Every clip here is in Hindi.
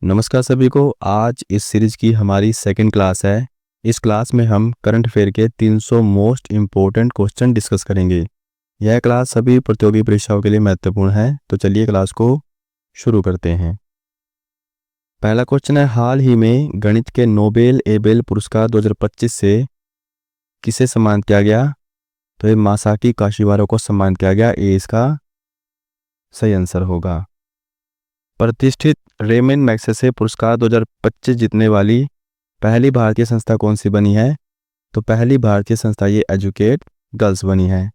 नमस्कार सभी को। आज इस सीरीज की हमारी सेकंड क्लास है। इस क्लास में हम करंट अफेयर के 300 मोस्ट इम्पोर्टेंट क्वेश्चन डिस्कस करेंगे। यह क्लास सभी प्रतियोगी परीक्षाओं के लिए महत्वपूर्ण है। तो चलिए क्लास को शुरू करते हैं। पहला क्वेश्चन है, हाल ही में गणित के नोबेल एबेल पुरस्कार 2025 से किसे सम्मानित किया गया? तो ये मासाकी काशिवारा को सम्मानित किया गया। ये इसका सही आंसर होगा। प्रतिष्ठित रेमन मैग्सेसे पुरस्कार 2025 जीतने वाली पहली भारतीय संस्था कौन सी बनी है? तो पहली भारतीय संस्था ये एजुकेट गर्ल्स बनी है।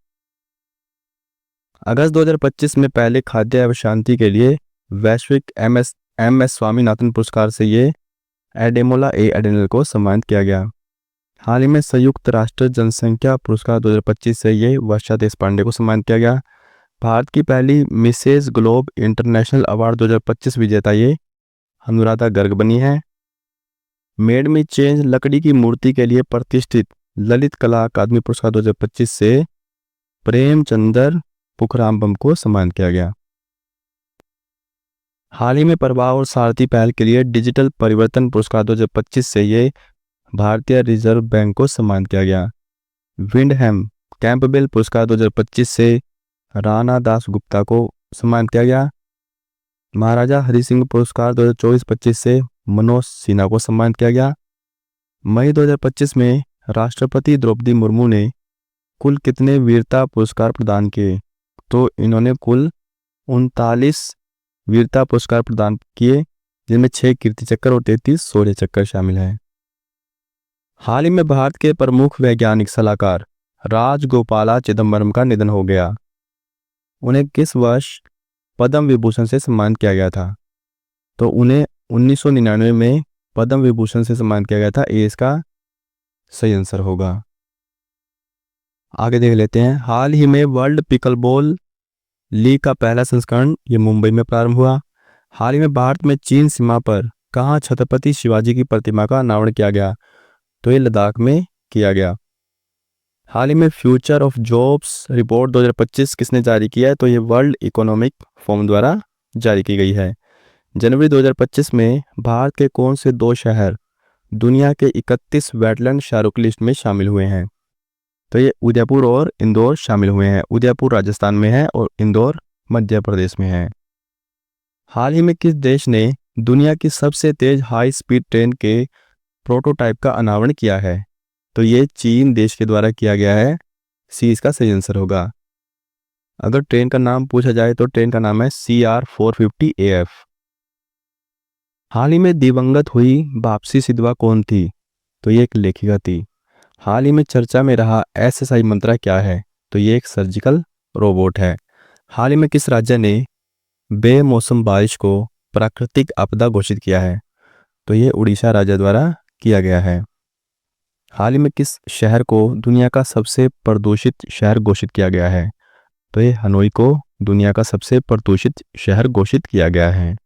अगस्त 2025 में पहले खाद्य एवं शांति के लिए वैश्विक एम एस स्वामीनाथन पुरस्कार से ये एडेमोला ए एडेनल को सम्मानित किया गया। हाल ही में संयुक्त राष्ट्र जनसंख्या पुरस्कार 2025 से ये वर्षा देशपांडे को सम्मानित किया गया। भारत की पहली मिसेज ग्लोब इंटरनेशनल अवार्ड 2025 विजेता ये अनुराधा गर्ग बनी है। मेड मी चेंज लकड़ी की मूर्ति के लिए प्रतिष्ठित ललित कला अकादमी पुरस्कार 2025 से प्रेमचंद्र पुखरामबम को सम्मानित किया गया। हाल ही में प्रभाव और सारथी पहल के लिए डिजिटल परिवर्तन पुरस्कार 2025 से ये भारतीय रिजर्व बैंक को सम्मानित किया गया। विंडहैम कैंपबेल पुरस्कार 2025 से राणा दास गुप्ता को सम्मानित किया गया। महाराजा हरि सिंह पुरस्कार 2024-25 से मनोज सिन्हा को सम्मानित किया गया। मई 2025 में राष्ट्रपति द्रौपदी मुर्मू ने कुल कितने वीरता पुरस्कार प्रदान किए? तो इन्होंने कुल 39 वीरता पुरस्कार प्रदान किए, जिनमें 6 कीर्ति चक्र और 33 शौर्य चक्र शामिल हैं। हाल ही में भारत के प्रमुख वैज्ञानिक सलाहकार राजगोपाला चिदम्बरम का निधन हो गया। उन्हें किस वर्ष पद्म विभूषण से सम्मानित किया गया था? तो उन्हें 1999 में पद्म विभूषण से सम्मानित किया गया था। ये इसका सही आंसर होगा। आगे देख लेते हैं। हाल ही में वर्ल्ड पिकलबॉल लीग का पहला संस्करण ये मुंबई में प्रारंभ हुआ। हाल ही में भारत में चीन सीमा पर कहाँ छत्रपति शिवाजी की प्रतिमा का अनावरण किया गया? तो ये लद्दाख में किया गया। हाल ही में फ्यूचर ऑफ जॉब्स रिपोर्ट 2025 किसने जारी किया है? तो ये वर्ल्ड इकोनॉमिक फोरम द्वारा जारी की गई है। जनवरी 2025 में भारत के कौन से 2 शहर दुनिया के 31 वेटलैंड शहरों की लिस्ट में शामिल हुए हैं? तो ये उदयपुर और इंदौर शामिल हुए हैं। उदयपुर राजस्थान में है और इंदौर मध्य प्रदेश में है। हाल ही में किस देश ने दुनिया की सबसे तेज हाई स्पीड ट्रेन के प्रोटोटाइप का अनावरण किया है? तो ये चीन देश के द्वारा किया गया है। सी इसका सही आंसर होगा। अगर ट्रेन का नाम पूछा जाए तो ट्रेन का नाम है CR450 AF। हाल ही में दिवंगत हुई वापसी सिद्धवा कौन थी? तो ये एक लेखिका थी। हाल ही में चर्चा में रहा SSI मंत्रा क्या है? तो ये एक सर्जिकल रोबोट है। हाल ही में किस राज्य ने बेमौसम बारिश को प्राकृतिक आपदा घोषित किया है? तो ये उड़ीसा राज्य द्वारा किया गया है। हाल ही में किस शहर को दुनिया का सबसे प्रदूषित शहर घोषित किया गया है? तो ये हनोई को दुनिया का सबसे प्रदूषित शहर घोषित किया गया है।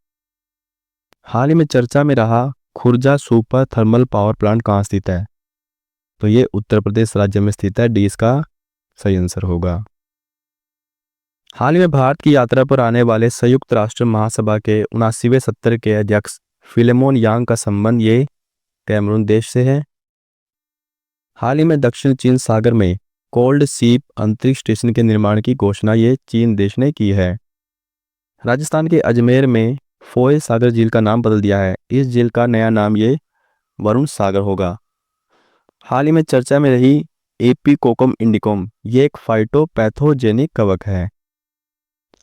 हाल ही में चर्चा में रहा Khurja super thermal power plant कहाँ स्थित है? तो ये उत्तर प्रदेश राज्य में स्थित है। डी इसका सही आंसर होगा। हाल ही में भारत की यात्रा पर आने वाले संयुक्त राष्ट्र महासभा के 79वें सत्र के अध्यक्ष फिलेमोन यांग का संबंध ये कैमरून देश से है। हाल ही में दक्षिण चीन सागर में कोल्ड सीप अंतरिक्ष स्टेशन के निर्माण की घोषणा ये चीन देश ने की है। राजस्थान के अजमेर में फोय सागर झील का नाम बदल दिया है। इस झील का नया नाम ये वरुण सागर होगा। हाल ही में चर्चा में रही एपीकोकम इंडिकम ये एक फाइटोपैथोजेनिक कवक है।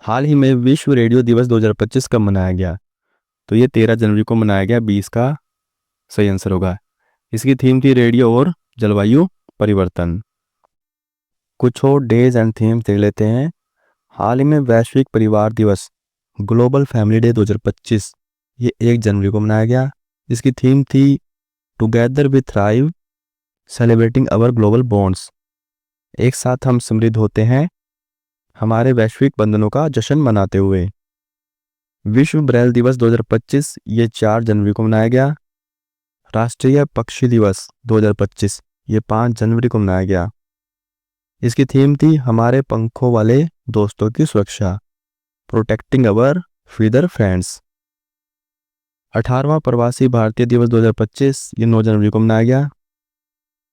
हाल ही में विश्व रेडियो दिवस 2025 कब मनाया गया? तो ये 13 जनवरी को मनाया गया। 20 का सही आंसर होगा। इसकी थीम थी रेडियो और जलवायु परिवर्तन। कुछ और डेज एंड थीम्स देख लेते हैं। हाल ही में वैश्विक परिवार दिवस ग्लोबल फैमिली डे 2025 ये 1 जनवरी को मनाया गया। इसकी थीम थी together we thrive celebrating our global bonds. एक साथ हम समृद्ध होते हैं हमारे वैश्विक बंधनों का जश्न मनाते हुए। विश्व ब्रेल दिवस 2025 ये 4 जनवरी को मनाया गया। राष्ट्रीय पक्षी दिवस 2025 ये 5 जनवरी को मनाया गया। इसकी थीम थी हमारे पंखों वाले दोस्तों की सुरक्षा, प्रोटेक्टिंग अवर फीदर फ्रेंड्स। 18वां प्रवासी भारतीय दिवस 2025 ये 9 जनवरी को मनाया गया।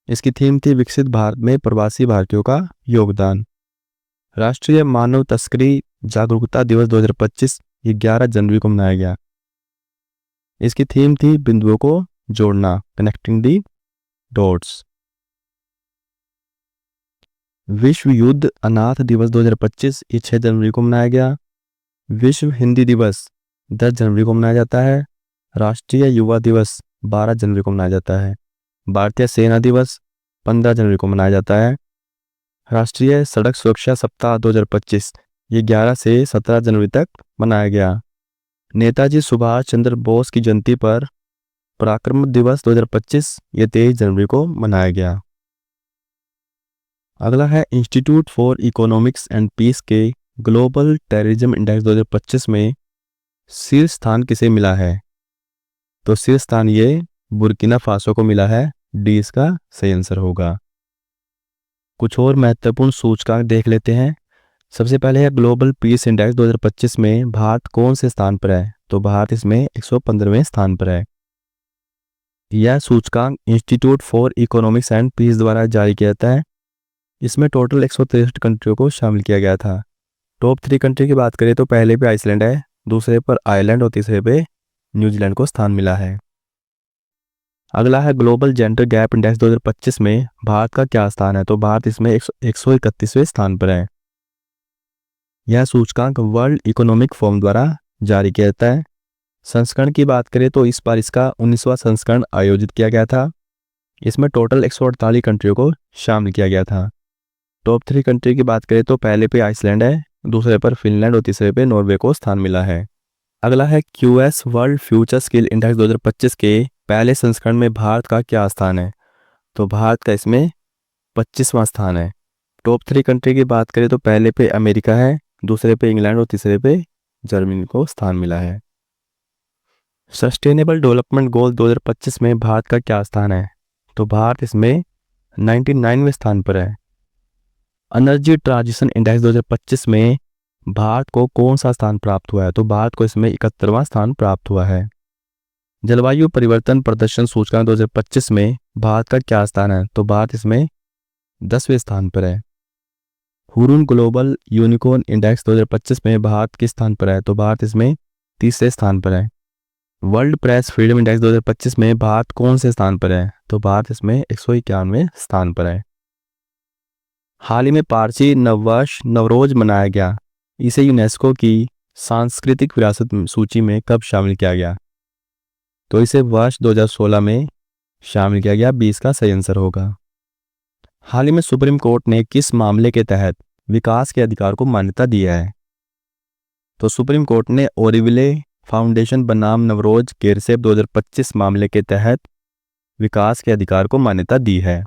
इसकी थीम थी विकसित भारत में प्रवासी भारतीयों का योगदान। राष्ट्रीय मानव तस्करी जागरूकता दिवस 2025 ये 11 जनवरी को मनाया गया। इसकी थीम थी बिंदुओं को जोड़ना, कनेक्टिंग दी डॉट्स। विश्व युद्ध अनाथ दिवस 2025 ये 6 जनवरी को मनाया गया। विश्व हिंदी दिवस 10 जनवरी को मनाया जाता है। राष्ट्रीय युवा दिवस 12 जनवरी को मनाया जाता है। भारतीय सेना दिवस 15 जनवरी को मनाया जाता है। राष्ट्रीय सड़क सुरक्षा सप्ताह 2025 ये 11 से 17 जनवरी तक मनाया गया। नेताजी सुभाष चंद्र बोस की जयंती पर पराक्रम दिवस 2025 ये 23 जनवरी को मनाया गया। अगला है Institute for Economics and Peace के ग्लोबल टेररिज्म इंडेक्स 2025 में शीर्ष स्थान किसे मिला है? तो शीर्ष स्थान ये बुर्किना फासो को मिला है। डी इसका सही आंसर होगा। कुछ और महत्वपूर्ण सूचकांक देख लेते हैं। सबसे पहले है ग्लोबल पीस इंडेक्स 2025 में भारत कौन से स्थान पर है? तो भारत इसमें 115वें स्थान पर है। यह सूचकांक Institute for Economics and Peace द्वारा जारी किया जाता है। इसमें टोटल 163 कंट्रियों को शामिल किया गया था। टॉप 3 कंट्री की बात करें तो पहले पे आइसलैंड है, दूसरे पर आयरलैंड और तीसरे पे न्यूजीलैंड को स्थान मिला है। अगला है ग्लोबल जेंडर गैप इंडेक्स 2025 में भारत का क्या स्थान है? तो भारत इसमें 131वें स्थान पर है। यह सूचकांक वर्ल्ड इकोनॉमिक फोरम द्वारा जारी किया जाता है। संस्करण की बात करें तो इस बार इसका 19वां संस्करण आयोजित किया गया था। इसमें टोटल 148 कंट्रियों को शामिल किया गया था। टॉप 3 कंट्री की बात करें तो पहले पे आइसलैंड है, दूसरे पर फिनलैंड और तीसरे पे नॉर्वे को स्थान मिला है। अगला है QS world future skill index 2025 के पहले संस्करण में भारत का क्या स्थान है? तो भारत का इसमें 25वां स्थान है। टॉप 3 कंट्री की बात करें तो पहले पे अमेरिका है, दूसरे पे इंग्लैंड और तीसरे पे जर्मनी को स्थान मिला है। सस्टेनेबल डेवलपमेंट गोल 2025 में भारत का क्या स्थान है? तो भारत इसमें 99वें स्थान पर है। एनर्जी ट्रांजिशन इंडेक्स 2025 में भारत को कौन सा स्थान प्राप्त हुआ है? तो भारत को इसमें 71वां स्थान प्राप्त हुआ है। जलवायु परिवर्तन प्रदर्शन सूचकांक 2025 में भारत का क्या स्थान है? तो भारत इसमें 10वें स्थान पर है। हुरून ग्लोबल यूनिकॉर्न इंडेक्स 2025 में भारत किस स्थान पर है? तो भारत इसमें 30वें स्थान पर है। वर्ल्ड प्रेस फ्रीडम इंडेक्स 2025 में भारत कौन से स्थान पर है? तो भारत इसमें 191वें स्थान पर है। हाल ही में पारसी नववर्ष नवरोज मनाया गया। इसे यूनेस्को की सांस्कृतिक विरासत सूची में कब शामिल किया गया? तो इसे वर्ष 2016 में शामिल किया गया। 20 का सही आंसर होगा। हाल ही में सुप्रीम कोर्ट ने किस मामले के तहत विकास के अधिकार को मान्यता दी है? तो सुप्रीम कोर्ट ने ओरिविले फाउंडेशन बनाम नवरोज केरसेप 2025 मामले के तहत विकास के अधिकार को मान्यता दी है।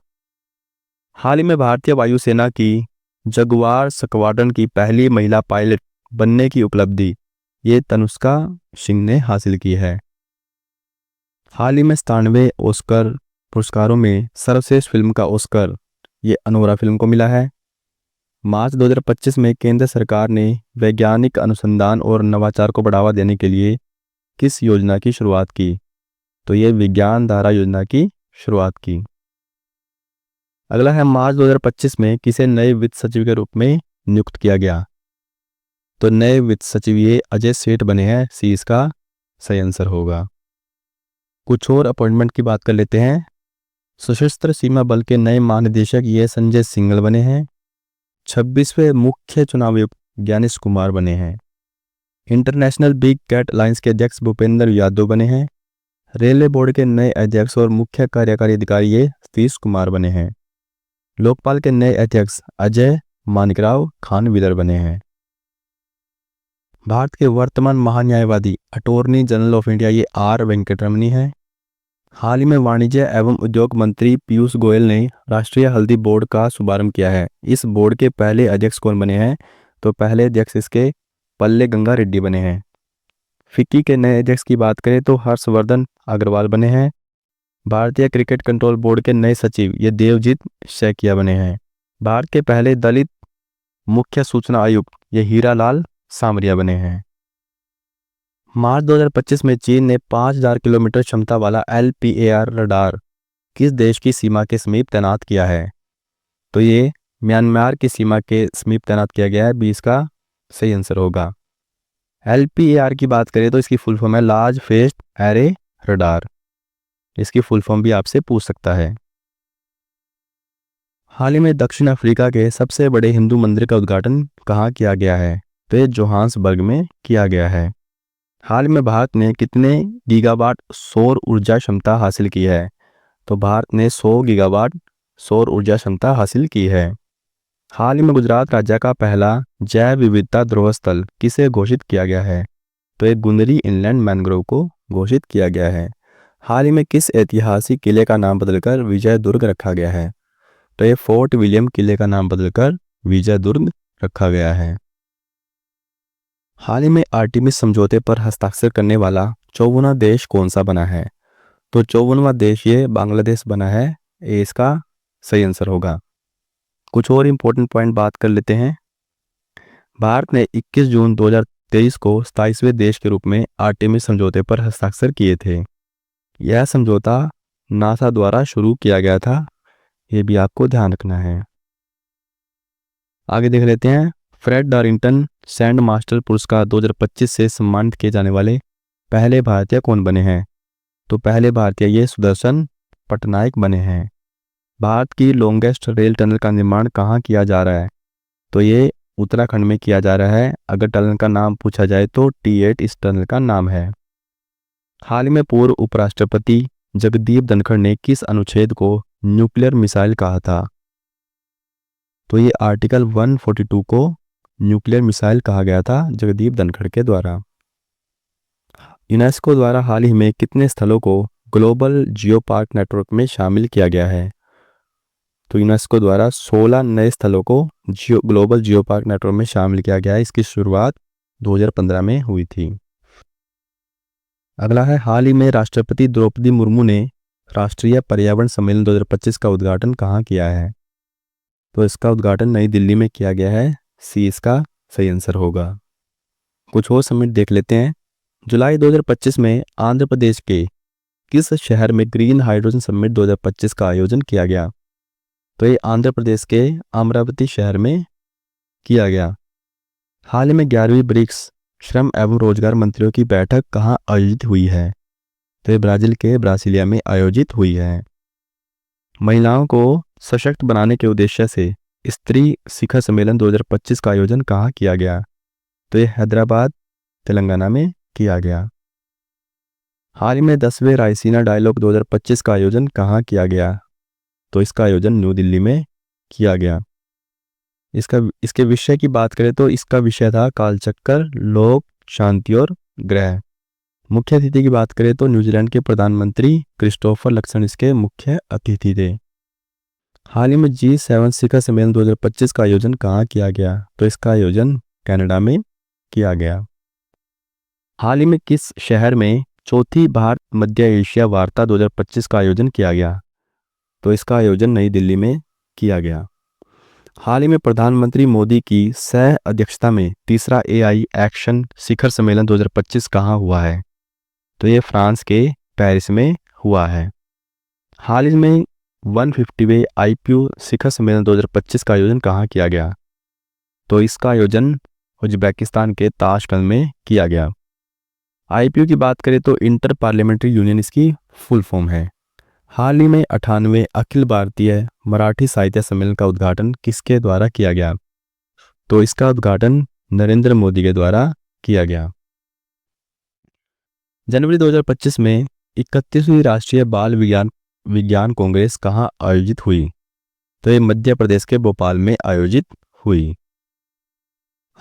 हाल ही में भारतीय वायुसेना की जगुआर स्क्वाड्रन की पहली महिला पायलट बनने की उपलब्धि ये तनुष्का सिंह ने हासिल की है। हाल ही में 97 ऑस्कर पुरस्कारों में सर्वश्रेष्ठ फिल्म का ऑस्कर ये अनोरा फिल्म को मिला है। मार्च 2025 में केंद्र सरकार ने वैज्ञानिक अनुसंधान और नवाचार को बढ़ावा देने के लिए किस योजना की शुरुआत की? तो ये विज्ञान धारा योजना की शुरुआत की। अगला है मार्च 2025 में किसे नए वित्त सचिव के रूप में नियुक्त किया गया? तो नए वित्त सचिव ये अजय सेठ बने हैं। सी इसका सही आंसर होगा। कुछ और अपॉइंटमेंट की बात कर लेते हैं। सशस्त्र सीमा बल के नए महानिदेशक ये संजय सिंघल बने हैं। 26वें मुख्य चुनाव आयुक्त ज्ञानेश कुमार बने हैं। इंटरनेशनल बिग कैट अलायंस के अध्यक्ष भूपेंद्र यादव बने हैं। रेलवे बोर्ड के नए अध्यक्ष और मुख्य कार्यकारी अधिकारी ये सतीश कुमार बने हैं। लोकपाल के नए अध्यक्ष अजय मानिकराव खानविलर बने हैं। भारत के वर्तमान महान्यायवादी अटॉर्नी जनरल ऑफ इंडिया ये आर वेंकटरमणी है। हाल ही में वाणिज्य एवं उद्योग मंत्री पीयूष गोयल ने राष्ट्रीय हल्दी बोर्ड का शुभारंभ किया है। इस बोर्ड के पहले अध्यक्ष कौन बने हैं? तो पहले अध्यक्ष इसके पल्ले गंगा रेड्डी बने हैं। फिक्की के नए अध्यक्ष की बात करें तो हर्षवर्धन अग्रवाल बने हैं। भारतीय क्रिकेट कंट्रोल बोर्ड के नए सचिव ये देवजीत सैकिया बने हैं। भारत के पहले दलित मुख्य सूचना आयुक्त ये हीरालाल सामरिया बने हैं। मार्च 2025 में चीन ने 5000 किलोमीटर क्षमता वाला LPAR रडार किस देश की सीमा के समीप तैनात किया है? तो ये म्यांमार की सीमा के समीप तैनात किया गया है। 20 का सही आंसर होगा। LPAR की बात करें तो इसकी फुल फॉर्म है लार्ज फेस्ड एरे रडार। इसकी फुल फॉर्म भी आपसे पूछ सकता है। हाल ही में दक्षिण अफ्रीका के सबसे बड़े हिंदू मंदिर का उद्घाटन कहाँ किया गया है? तो ये जोहान्सबर्ग में किया गया है। हाल में भारत ने कितने गीगावाट सौर ऊर्जा क्षमता हासिल की है? तो भारत ने 100 गीगावाट सौर ऊर्जा क्षमता हासिल की है। हाल ही में गुजरात राज्य का पहला जैव विविधता ध्रुव स्थल किसे घोषित किया गया है? तो एक गुंदरी इनलैंड मैंग्रोव को घोषित किया गया है। हाल ही में किस ऐतिहासिक किले का नाम बदलकर विजय दुर्ग रखा गया है? तो ये फोर्ट विलियम किले का नाम बदलकर विजय दुर्ग रखा गया है। हाल ही में आर्टेमिस समझौते पर हस्ताक्षर करने वाला 54वां देश कौन सा बना है? तो 54वां देश ये बांग्लादेश बना है। ये इसका सही आंसर होगा। कुछ और इंपॉर्टेंट पॉइंट बात कर लेते हैं। भारत ने 21 जून 2023 को 27वें देश के रूप में आर्टेमिस समझौते पर हस्ताक्षर किए थे। यह समझौता नासा द्वारा शुरू किया गया था। ये भी आपको ध्यान रखना है। आगे देख लेते हैं। फ्रेड डारिंगटन सैंड मास्टर पुरस्कार 2025 से सम्मानित किए जाने वाले पहले भारतीय कौन बने हैं? तो पहले भारतीय ये सुदर्शन पटनायक बने हैं। भारत की लॉन्गेस्ट रेल टनल का निर्माण कहाँ किया जा रहा है? तो ये उत्तराखंड में किया जा रहा है। अगर टनल का नाम पूछा जाए तो T8 इस टनल का नाम है। हाल ही में पूर्व उपराष्ट्रपति जगदीप धनखड़ ने किस अनुच्छेद को न्यूक्लियर मिसाइल कहा था? तो ये आर्टिकल 142 को न्यूक्लियर मिसाइल कहा गया था जगदीप धनखड़ के द्वारा। यूनेस्को द्वारा हाल ही में कितने स्थलों को ग्लोबल जियो पार्क नेटवर्क में शामिल किया गया है? तो यूनेस्को द्वारा 16 नए स्थलों को ग्लोबल जियो पार्क नेटवर्क में शामिल किया गया है। इसकी शुरुआत 2015 में हुई थी। अगला है, हाल ही में राष्ट्रपति द्रौपदी मुर्मू ने राष्ट्रीय पर्यावरण सम्मेलन 2025 का उद्घाटन कहाँ किया है? तो इसका उद्घाटन नई दिल्ली में किया गया है। सी इसका सही आंसर होगा। कुछ और समिट देख लेते हैं। जुलाई 2025 में आंध्र प्रदेश के किस शहर में ग्रीन हाइड्रोजन समिट 2025 का आयोजन किया गया? तो ये आंध्र प्रदेश के अमरावती शहर में किया गया। हाल ही में 11वीं ब्रिक्स श्रम एवं रोजगार मंत्रियों की बैठक कहाँ आयोजित हुई है? तो ये ब्राजील के ब्रासिलिया में आयोजित हुई है। महिलाओं को सशक्त बनाने के उद्देश्य से स्त्री शिखर सम्मेलन 2025 का आयोजन कहाँ किया गया? तो ये हैदराबाद तेलंगाना में किया गया। हाल ही में 10वें रायसीना डायलॉग 2025 का आयोजन कहाँ किया गया? तो इसका आयोजन न्यू दिल्ली में किया गया। इसके विषय की बात करें तो इसका विषय था कालचक्र, लोक, शांति और ग्रह। मुख्य अतिथि की बात करें तो न्यूजीलैंड के प्रधानमंत्री क्रिस्टोफर लक्सन इसके मुख्य अतिथि थे। हाल ही में G7 शिखर सम्मेलन 2025 का आयोजन कहाँ किया गया? तो इसका आयोजन कनाडा में किया गया। हाल ही में किस शहर में चौथी भारत मध्य एशिया वार्ता 2025 का आयोजन किया गया? तो इसका आयोजन नई दिल्ली में किया गया। हाल ही में प्रधानमंत्री मोदी की सह अध्यक्षता में तीसरा AI एक्शन शिखर सम्मेलन 2025 कहाँ हुआ है? तो ये फ्रांस के पेरिस में हुआ है। हाल ही में 150वें IPU शिखर सम्मेलन 2025 का आयोजन कहाँ किया गया? तो इसका आयोजन उज्बेकिस्तान के ताशकंद में किया गया। IPU की बात करें तो इंटर पार्लियामेंट्री यूनियन इसकी फुल फॉर्म है। हाल ही में 98वें अखिल भारतीय मराठी साहित्य सम्मेलन का उद्घाटन किसके द्वारा किया गया? तो इसका उद्घाटन नरेंद्र मोदी के द्वारा किया गया। जनवरी 2025 में 31वीं राष्ट्रीय बाल विज्ञान कांग्रेस कहाँ आयोजित हुई? तो ये मध्य प्रदेश के भोपाल में आयोजित हुई।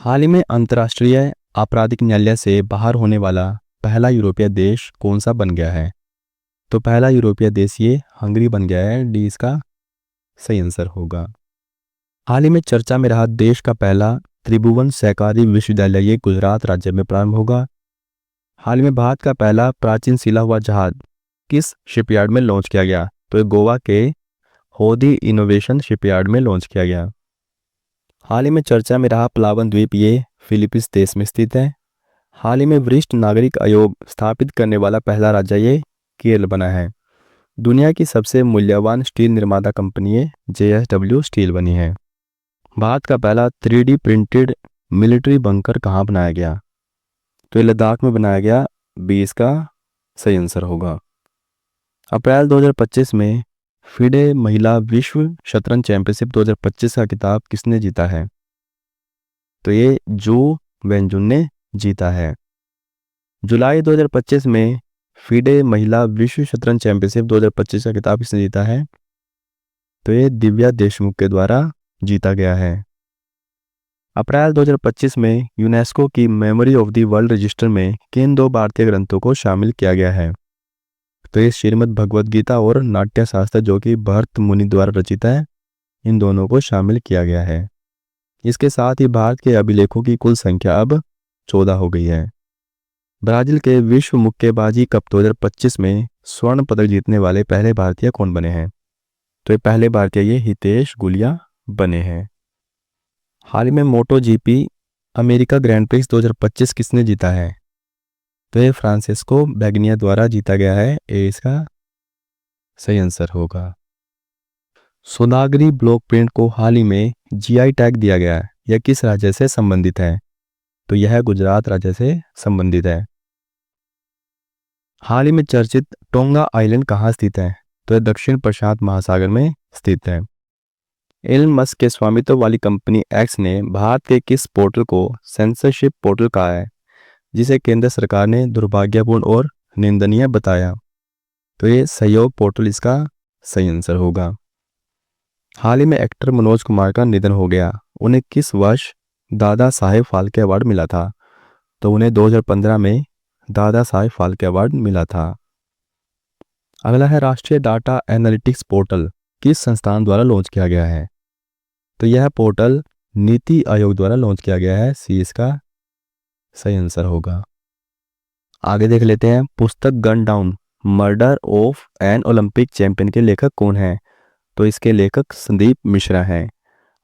हाल ही में अंतर्राष्ट्रीय आपराधिक न्यायालय से बाहर होने वाला पहला यूरोपीय देश कौन सा बन गया है? तो पहला यूरोपीय देश ये हंगरी बन गया है। डी इसका सही आंसर होगा। हाल ही में चर्चा में रहा देश का पहला त्रिभुवन सहकारी विश्वविद्यालय ये गुजरात राज्य में प्रारंभ होगा। हाल ही में भारत का पहला प्राचीन सिला हुआ जहाज किस शिपयार्ड में लॉन्च किया गया? तो ये गोवा के होदी इनोवेशन शिपयार्ड में लॉन्च किया गया। हाल ही में चर्चा में रहा पलावन द्वीप ये फिलीपींस देश में स्थित है। हाल ही में वरिष्ठ नागरिक आयोग स्थापित करने वाला पहला राज्य ये केरल बना है। दुनिया की सबसे मूल्यवान स्टील निर्माता कंपनी ये JSW स्टील बनी है। भारत का पहला 3D प्रिंटेड मिलिट्री बंकर कहाँ बनाया गया? तो ये लद्दाख में बनाया गया। 20 का सही आंसर होगा। अप्रैल 2025 में फिडे महिला विश्व शतरंज चैंपियनशिप 2025 का खिताब किसने जीता है? तो ये जू वेनजुन ने जीता है। जुलाई 2025 में फिडे महिला विश्व शतरंज चैंपियनशिप 2025 का खिताब किसने जीता है? तो ये दिव्या देशमुख के द्वारा जीता गया है। अप्रैल 2025 में यूनेस्को की memory of the world register में किन दो भारतीय ग्रंथों को शामिल किया गया है? तो ये श्रीमद् भगवद गीता और नाट्य शास्त्र जो कि भरत मुनि द्वारा रचित है, इन दोनों को शामिल किया गया है। इसके साथ ही भारत के अभिलेखों की कुल संख्या अब 14 हो गई है। ब्राजील के विश्व मुक्केबाजी कप 2025 में स्वर्ण पदक जीतने वाले पहले भारतीय कौन बने हैं? तो ये पहले भारतीय ये हितेश गुलिया बने हैं। हाल ही में मोटो जीपी अमेरिका ग्रैंड प्रिक्स 2025 किसने जीता है? तो ये फ्रांसिस्को बैगनिया द्वारा जीता गया है। ये इसका सही आंसर होगा। सोनागरी ब्लॉक प्रिंट को हाल ही में GI टैग दिया गया है। यह किस राज्य से संबंधित है? तो यह गुजरात राज्य से संबंधित है। हाल ही में चर्चित टोंगा आइलैंड कहाँ स्थित है? तो यह दक्षिण प्रशांत महासागर में स्थित है। एलन मस्क के स्वामित्व वाली कंपनी एक्स ने भारत के किस पोर्टल को सेंसरशिप पोर्टल कहा है, जिसे केंद्र सरकार ने दुर्भाग्यपूर्ण और निंदनीय बताया? तो ये सहयोग पोर्टल इसका सही आंसर होगा। हाल ही में एक्टर मनोज कुमार का निधन हो गया। उन्हें किस वर्ष दादा साहेब फाल्के अवार्ड मिला था? तो उन्हें 2015 में दादा साहेब फाल्के अवार्ड मिला था। अगला है राष्ट्रीय डाटा एनालिटिक्स पोर्टल किस संस्थान द्वारा लॉन्च किया गया है? तो यह पोर्टल नीति आयोग द्वारा लॉन्च किया गया है। सी इसका सही आंसर होगा। आगे देख लेते हैं। पुस्तक gun down murder of an Olympic champion के लेखक कौन है? तो इसके लेखक संदीप मिश्रा हैं।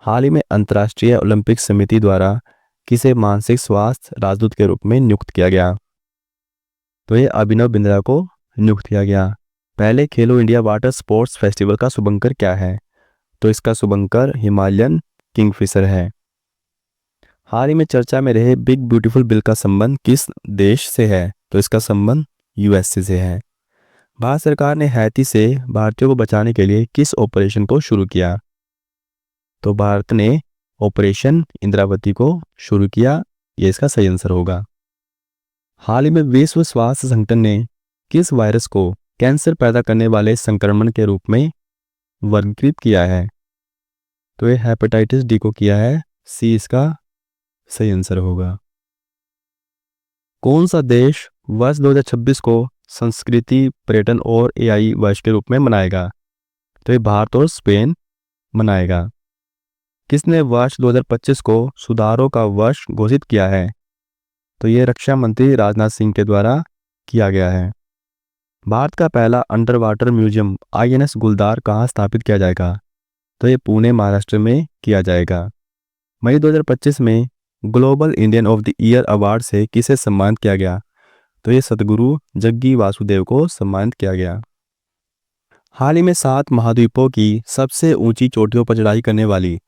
हाल ही में अंतर्राष्ट्रीय ओलंपिक समिति द्वारा किसे मानसिक स्वास्थ्य राजदूत के रूप में नियुक्त किया गया? तो ये अभिनव बिंद्रा को नियुक्त किया गया। पहले खेलो इंडिया वाटर स्पोर्ट्स फेस्टिवल का शुभंकर क्या है? तो इसका शुभंकर हिमालयन किंगफिशर है। हाल ही में चर्चा में रहे बिग ब्यूटीफुल बिल का संबंध किस देश से है? तो इसका संबंध USA से है। भारत सरकार ने हैती से भारतीयों को बचाने के लिए किस ऑपरेशन को शुरू किया? तो भारत ने ऑपरेशन इंद्रावती को शुरू किया। ये इसका सही आंसर होगा। हाल ही में विश्व स्वास्थ्य संगठन ने किस वायरस को कैंसर पैदा करने वाले संक्रमण के रूप में वर्गीकृत किया है? तो ये हेपेटाइटिस डी को किया है। सी इसका सही आंसर होगा। कौन सा देश वर्ष 2026 को संस्कृति पर्यटन और AI वर्ष के रूप में मनाएगा? तो ये भारत और स्पेन मनाएगा। किसने वर्ष 2025 को सुधारों का वर्ष घोषित किया है? तो ये रक्षा मंत्री राजनाथ सिंह के द्वारा किया गया है। भारत का पहला अंडर वाटर म्यूजियम INS गुलदार कहाँ स्थापित किया जाएगा? तो ये पुणे महाराष्ट्र में किया जाएगा। मई 2025 में global Indian of the year award से किसे सम्मानित किया गया? तो ये सदगुरु जग्गी वासुदेव को सम्मानित किया गया। हाल ही में 7 महाद्वीपों की सबसे ऊंची चोटियों पर चढ़ाई करने वाली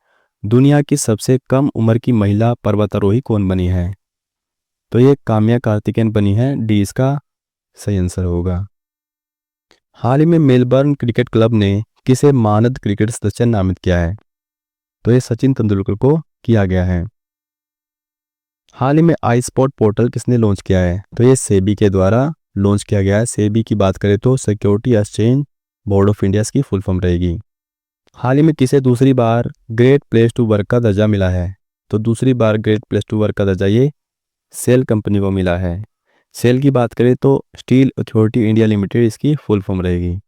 दुनिया की सबसे कम उम्र की महिला पर्वतारोही कौन बनी है? तो ये काम्या कार्तिकेयन बनी है। डी इसका सही आंसर होगा। हाल ही में मेलबर्न क्रिकेट क्लब ने किसे मानद क्रिकेट सदस्य नामित किया है? तो ये सचिन तेंदुलकर को किया गया है। हाल ही में iSpot पोर्टल किसने लॉन्च किया है? तो ये सेबी के द्वारा लॉन्च किया गया है। सेबी की बात करें तो security exchange board of India की फुल फॉर्म रहेगी। हाल ही में किसे दूसरी बार ग्रेट प्लेस टू वर्क का दर्जा मिला है? तो दूसरी बार ग्रेट प्लेस टू वर्क का दर्जा ये सेल कंपनी को मिला है। सेल की बात करें तो स्टील अथॉरिटी इंडिया लिमिटेड इसकी फुल फॉर्म रहेगी।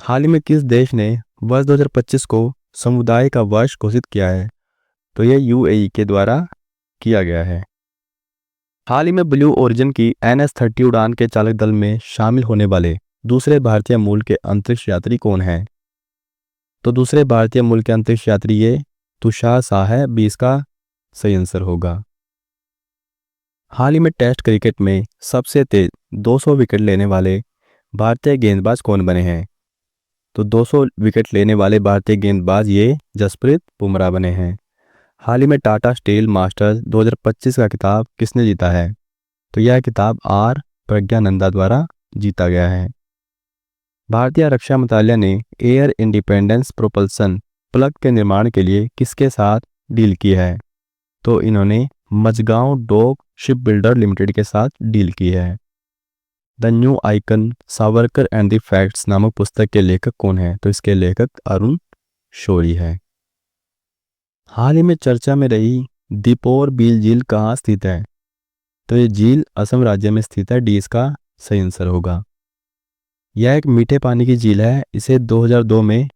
हाल ही में किस देश ने वर्ष 2025 को समुदाय का वर्ष घोषित किया है? तो ये UAE के द्वारा किया गया है। हाल ही में ब्लू ओरिजिन की NS-30 उड़ान के चालक दल में शामिल होने वाले दूसरे भारतीय मूल के अंतरिक्ष यात्री कौन है? तो दूसरे भारतीय मूल के अंतरिक्ष यात्री ये तुषार शाह है। 20 का सही आंसर होगा। हाल ही में टेस्ट क्रिकेट में सबसे तेज 200 विकेट लेने वाले भारतीय गेंदबाज कौन बने हैं? तो 200 विकेट लेने वाले भारतीय गेंदबाज ये जसप्रीत बुमराह बने हैं। हाल ही में टाटा स्टील मास्टर्स 2025 का खिताब किसने जीता है? तो यह खिताब आर प्रज्ञानंदा द्वारा जीता गया है। भारतीय रक्षा मंत्रालय ने एयर इंडिपेंडेंस प्रोपल्सन प्लग के निर्माण के लिए किसके साथ डील की है? तो इन्होंने Mazagon dock ship builder limited के साथ डील की है। The new icon Savarkar and the facts नामक पुस्तक के लेखक कौन है? तो इसके लेखक अरुण शौरी है। हाल ही में चर्चा में रही दीपोर बील झील कहाँ स्थित है? तो ये झील असम राज्य में स्थित है। डी इसका सही आंसर होगा। यह एक मीठे पानी की झील है। इसे 2002 में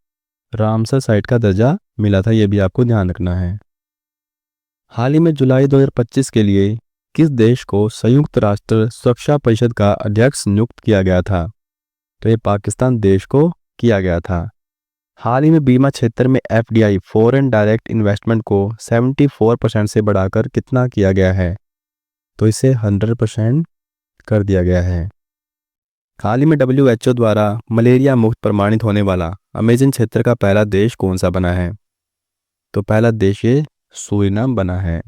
रामसर साइट का दर्जा मिला था, यह भी आपको ध्यान रखना है। हाल ही में जुलाई 2025 के लिए किस देश को संयुक्त राष्ट्र सुरक्षा परिषद का अध्यक्ष नियुक्त किया गया था? तो ये पाकिस्तान देश को किया गया था। हाल ही में बीमा क्षेत्र में एफडीआई फॉरेन डायरेक्ट इन्वेस्टमेंट को 74% से बढ़ाकर कितना किया गया है? तो इसे 100% कर दिया गया है। हाल ही में WHO द्वारा मलेरिया मुक्त प्रमाणित होने वाला अमेजन क्षेत्र का पहला देश कौन सा बना है? तो पहला देश ये सूरीनाम बना है।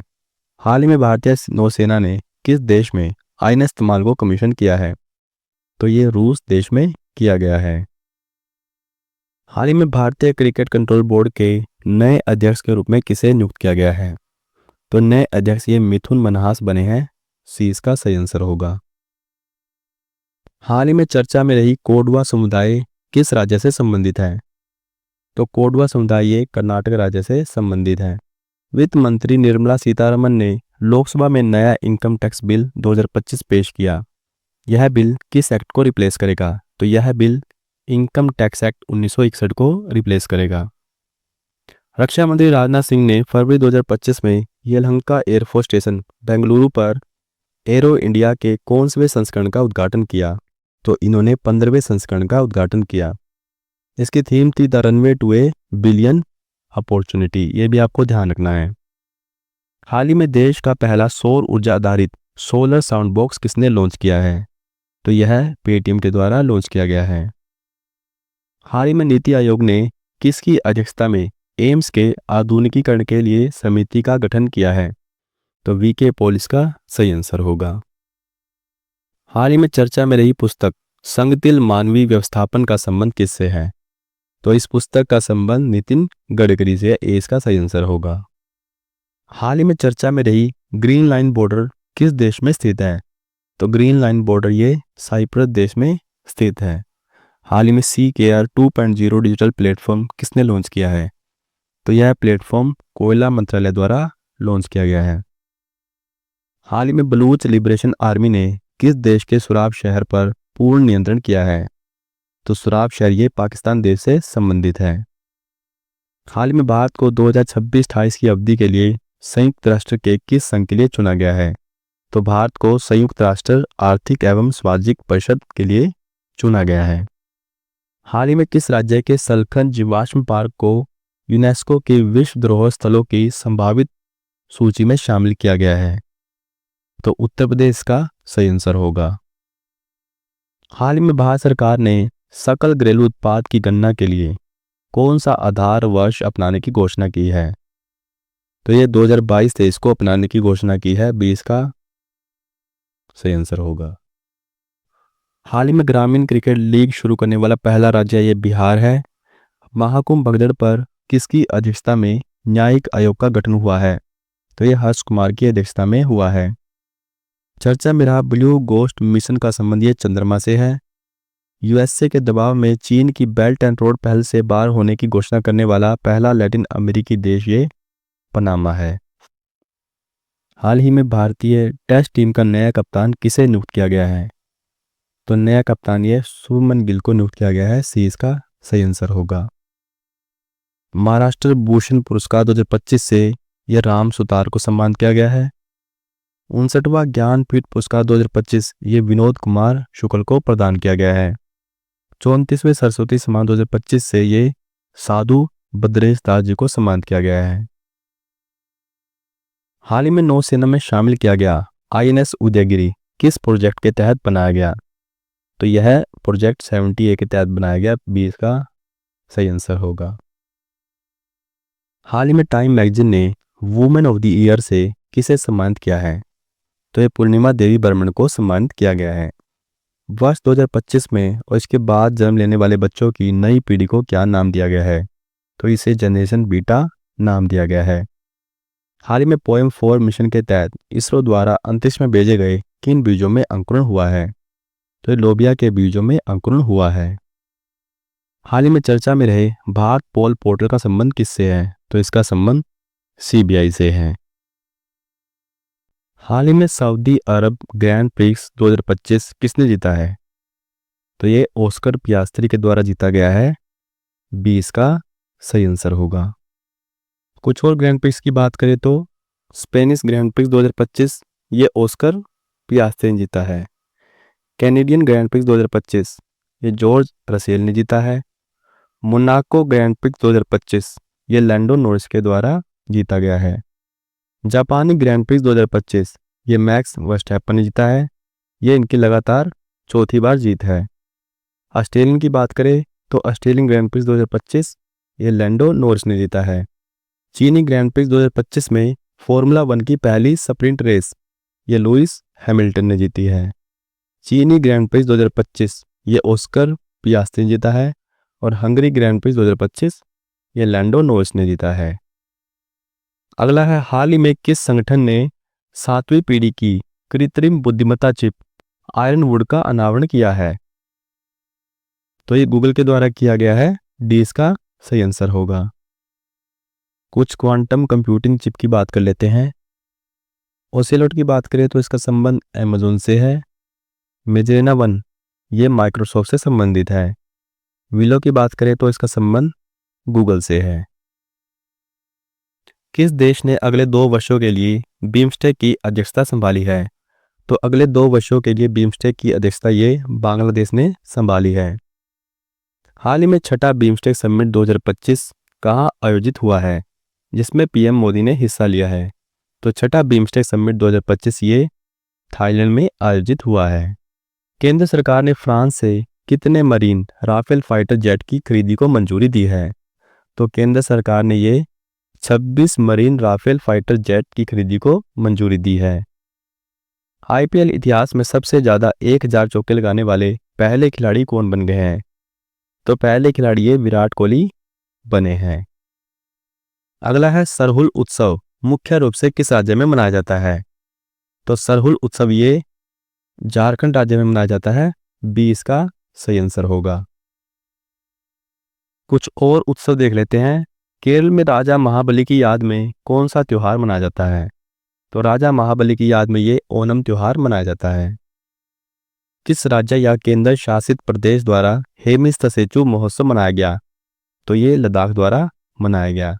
हाल ही में भारतीय नौसेना ने किस देश में आईएनएस इस्तेमाल को कमीशन किया है? तो ये रूस देश में किया गया है। हाल ही में भारतीय क्रिकेट कंट्रोल बोर्ड के नए अध्यक्ष के रूप में किसे नियुक्त किया गया है? तो नए अध्यक्ष ये मिथुन मनहास बने हैं। सी इसका सही आंसर होगा। हाल ही में चर्चा में रही कोडवा समुदाय किस राज्य से संबंधित है? तो कोडवा समुदाय ये कर्नाटक राज्य से संबंधित है। वित्त मंत्री निर्मला सीतारमण ने लोकसभा में नया इनकम टैक्स बिल 2025 पेश किया। यह बिल किस एक्ट को रिप्लेस करेगा? तो यह बिल इनकम टैक्स एक्ट 1961 को रिप्लेस करेगा। रक्षा मंत्री राजनाथ सिंह ने फरवरी 2025 में येलहंका एयरफोर्स स्टेशन बेंगलुरु पर एरो इंडिया के कौनसवें संस्करण का उद्घाटन किया? तो इन्होंने 15वें संस्करण का उद्घाटन किया। इसकी थीम थी the runway to a billion opportunity, ये भी आपको ध्यान रखना है। हाल ही में देश का पहला सौर ऊर्जा आधारित सोलर साउंड बॉक्स किसने लॉन्च किया है? तो यह पेटीएम के द्वारा लॉन्च किया गया है। हाल ही में नीति आयोग ने किसकी अध्यक्षता में एम्स के आधुनिकीकरण के लिए समिति का गठन किया है? तो वीके पॉल इसका सही आंसर होगा। हाल ही में चर्चा में रही पुस्तक संगतिल मानवीय व्यवस्थापन का संबंध किससे है? तो इस पुस्तक का संबंध नितिन गडकरी से। ए इसका सही आंसर होगा। हाल ही में चर्चा में रही ग्रीन लाइन बॉर्डर किस देश में स्थित है? तो ग्रीन लाइन बॉर्डर ये साइप्रस देश में स्थित है। हाल ही में CKR 2.0 डिजिटल प्लेटफॉर्म किसने लॉन्च किया है? तो यह प्लेटफॉर्म कोयला मंत्रालय द्वारा लॉन्च किया गया है। हाल ही में बलूच लिबरेशन आर्मी ने किस देश के सुराब शहर पर पूर्ण नियंत्रण किया है? तो सुराब शहर ये पाकिस्तान देश से संबंधित है। हाल ही में भारत को 2026-28 की अवधि के लिए संयुक्त राष्ट्र के किस संघ के लिए चुना गया है? तो भारत को संयुक्त राष्ट्र आर्थिक एवं सामाजिक परिषद के लिए चुना गया है। हाल ही में किस राज्य के सलखन जीवाश्म पार्क को यूनेस्को के विश्व धरोहर स्थलों की संभावित सूची में शामिल किया गया है? तो उत्तर प्रदेश का सही आंसर होगा। हाल ही में भारत सरकार ने सकल घरेलू उत्पाद की गणना के लिए कौन सा आधार वर्ष अपनाने की घोषणा की है? तो ये 2022-23 को अपनाने की घोषणा की है। 20 का सही आंसर होगा। हाल ही में ग्रामीण क्रिकेट लीग शुरू करने वाला पहला राज्य ये बिहार है। महाकुंभ भगदड़ पर किसकी अध्यक्षता में न्यायिक आयोग का गठन हुआ है? तो यह हर्ष कुमार की अध्यक्षता में हुआ है। चर्चा में रहा ब्लू गोस्ट मिशन का संबंध ये चंद्रमा से है। यूएसए के दबाव में चीन की बेल्ट एंड रोड पहल से बाहर होने की घोषणा करने वाला पहला लैटिन अमेरिकी देश ये पनामा है। हाल ही में भारतीय टेस्ट टीम का नया कप्तान किसे नियुक्त किया गया है? तो नया कप्तान ये शुभमन गिल को नियुक्त किया गया है। सी इसका सही आंसर होगा। महाराष्ट्र भूषण पुरस्कार 2025 से यह राम सुतार को सम्मान किया गया है। 59वां ज्ञानपीठ पुरस्कार 2025 ये विनोद कुमार शुक्ल को प्रदान किया गया है। 34वें सरस्वती सम्मान 2025 से ये साधु बद्रेश दास जी को सम्मानित किया गया है। हाल ही में नौसेना में शामिल किया गया INS उदयगिरी किस प्रोजेक्ट के तहत बनाया गया? तो यह प्रोजेक्ट 70A के तहत बनाया गया। 20 का सही आंसर होगा। हाल ही में टाइम मैगजीन ने वुमेन ऑफ द ईयर से किसे सम्मानित किया है? तो ये पूर्णिमा देवी बर्मन को सम्मानित किया गया है। वर्ष 2025 में और इसके बाद जन्म लेने वाले बच्चों की नई पीढ़ी को क्या नाम दिया गया है? तो इसे जनरेशन बीटा नाम दिया गया है। हाल ही में पोएम 4 मिशन के तहत इसरो द्वारा अंतरिक्ष में भेजे गए किन बीजों में अंकुरण हुआ है? तो ये लोबिया के बीजों में अंकुरण हुआ है। हाल ही में चर्चा में रहे भारत पोल पोर्टल का संबंध किससे है? तो इसका संबंध CBI से है। हाल ही में सऊदी अरब ग्रैंड प्रिक्स 2025 किसने जीता है? तो ये ऑस्कर पियास्त्री के द्वारा जीता गया है। 20 का सही आंसर होगा। कुछ और ग्रैंड प्रिक्स की बात करें तो स्पेनिश ग्रैंड प्रिक्स 2025 ये ऑस्कर पियास्त्री ने जीता है। कैनेडियन ग्रैंड प्रिक्स 2025 ये जॉर्ज रसेल ने जीता है। मोनाको ग्रैंड प्रिक्स 2025 ये लैंडो नॉरिस के द्वारा जीता गया है। जापानी ग्रैंड प्रिक्स 2025 ये मैक्स वर्स्टैपन ने जीता है। ये इनकी लगातार चौथी बार जीत है। ऑस्ट्रेलियन की बात करें तो ऑस्ट्रेलियन ग्रैंड प्रिक्स 2025 ये लैंडो नॉरिस ने जीता है। चीनी ग्रैंड प्रिक्स 2025 में फॉर्मूला 1 की पहली स्प्रिंट रेस ये लुइस हैमिल्टन ने जीती है। चीनी ग्रैंड प्रिक्स 2025 ये ऑस्कर पियास्त्री ने जीता है और हंगरी ग्रैंड प्रिक्स 2025 ये लैंडो नॉरिस ने जीता है। अगला है हाल ही में किस संगठन ने 7वीं पीढ़ी की कृत्रिम बुद्धिमत्ता चिप आयरनवुड का अनावरण किया है? तो ये गूगल के द्वारा किया गया है। 20 का सही आंसर होगा। कुछ क्वांटम कंप्यूटिंग चिप की बात कर लेते हैं। ओसेलोट की बात करें तो इसका संबंध अमेज़न से है। मेजेना 1 ये माइक्रोसॉफ्ट से संबंधित है। विलो की बात करें तो इसका संबंध गूगल से है। किस देश ने अगले 2 वर्षों के लिए बिम्स्टेक की अध्यक्षता संभाली है? तो अगले 2 वर्षों के लिए बिम्स्टेक की अध्यक्षता ये बांग्लादेश ने संभाली है। हाल ही में छठा बिम्स्टेक समिट 2025 कहाँ आयोजित हुआ है, जिसमें PM मोदी ने हिस्सा लिया है? तो छठा बिम्स्टेक समिट 2025 ये थाईलैंड में आयोजित हुआ है। केंद्र सरकार ने फ्रांस से कितने मरीन राफेल फाइटर जेट की खरीदी को मंजूरी दी है? तो केंद्र सरकार ने ये 26 मरीन राफेल फाइटर जेट की खरीदी को मंजूरी दी है। IPL इतिहास में सबसे ज्यादा 1000 चौके लगाने वाले पहले खिलाड़ी कौन बन गए हैं? तो पहले खिलाड़ी ये विराट कोहली बने हैं। अगला है सरहुल उत्सव मुख्य रूप से किस राज्य में मनाया जाता है? तो सरहुल उत्सव ये झारखंड राज्य में मनाया जाता है। 20 का सही आंसर होगा। कुछ और उत्सव देख लेते हैं। केरल में राजा महाबली की याद में कौन सा त्योहार मनाया जाता है? तो राजा महाबली की याद में ये ओणम त्योहार मनाया जाता है। किस राज्य या केंद्र शासित प्रदेश द्वारा हेमिस्तसेचु महोत्सव मनाया गया? तो ये लद्दाख द्वारा मनाया गया।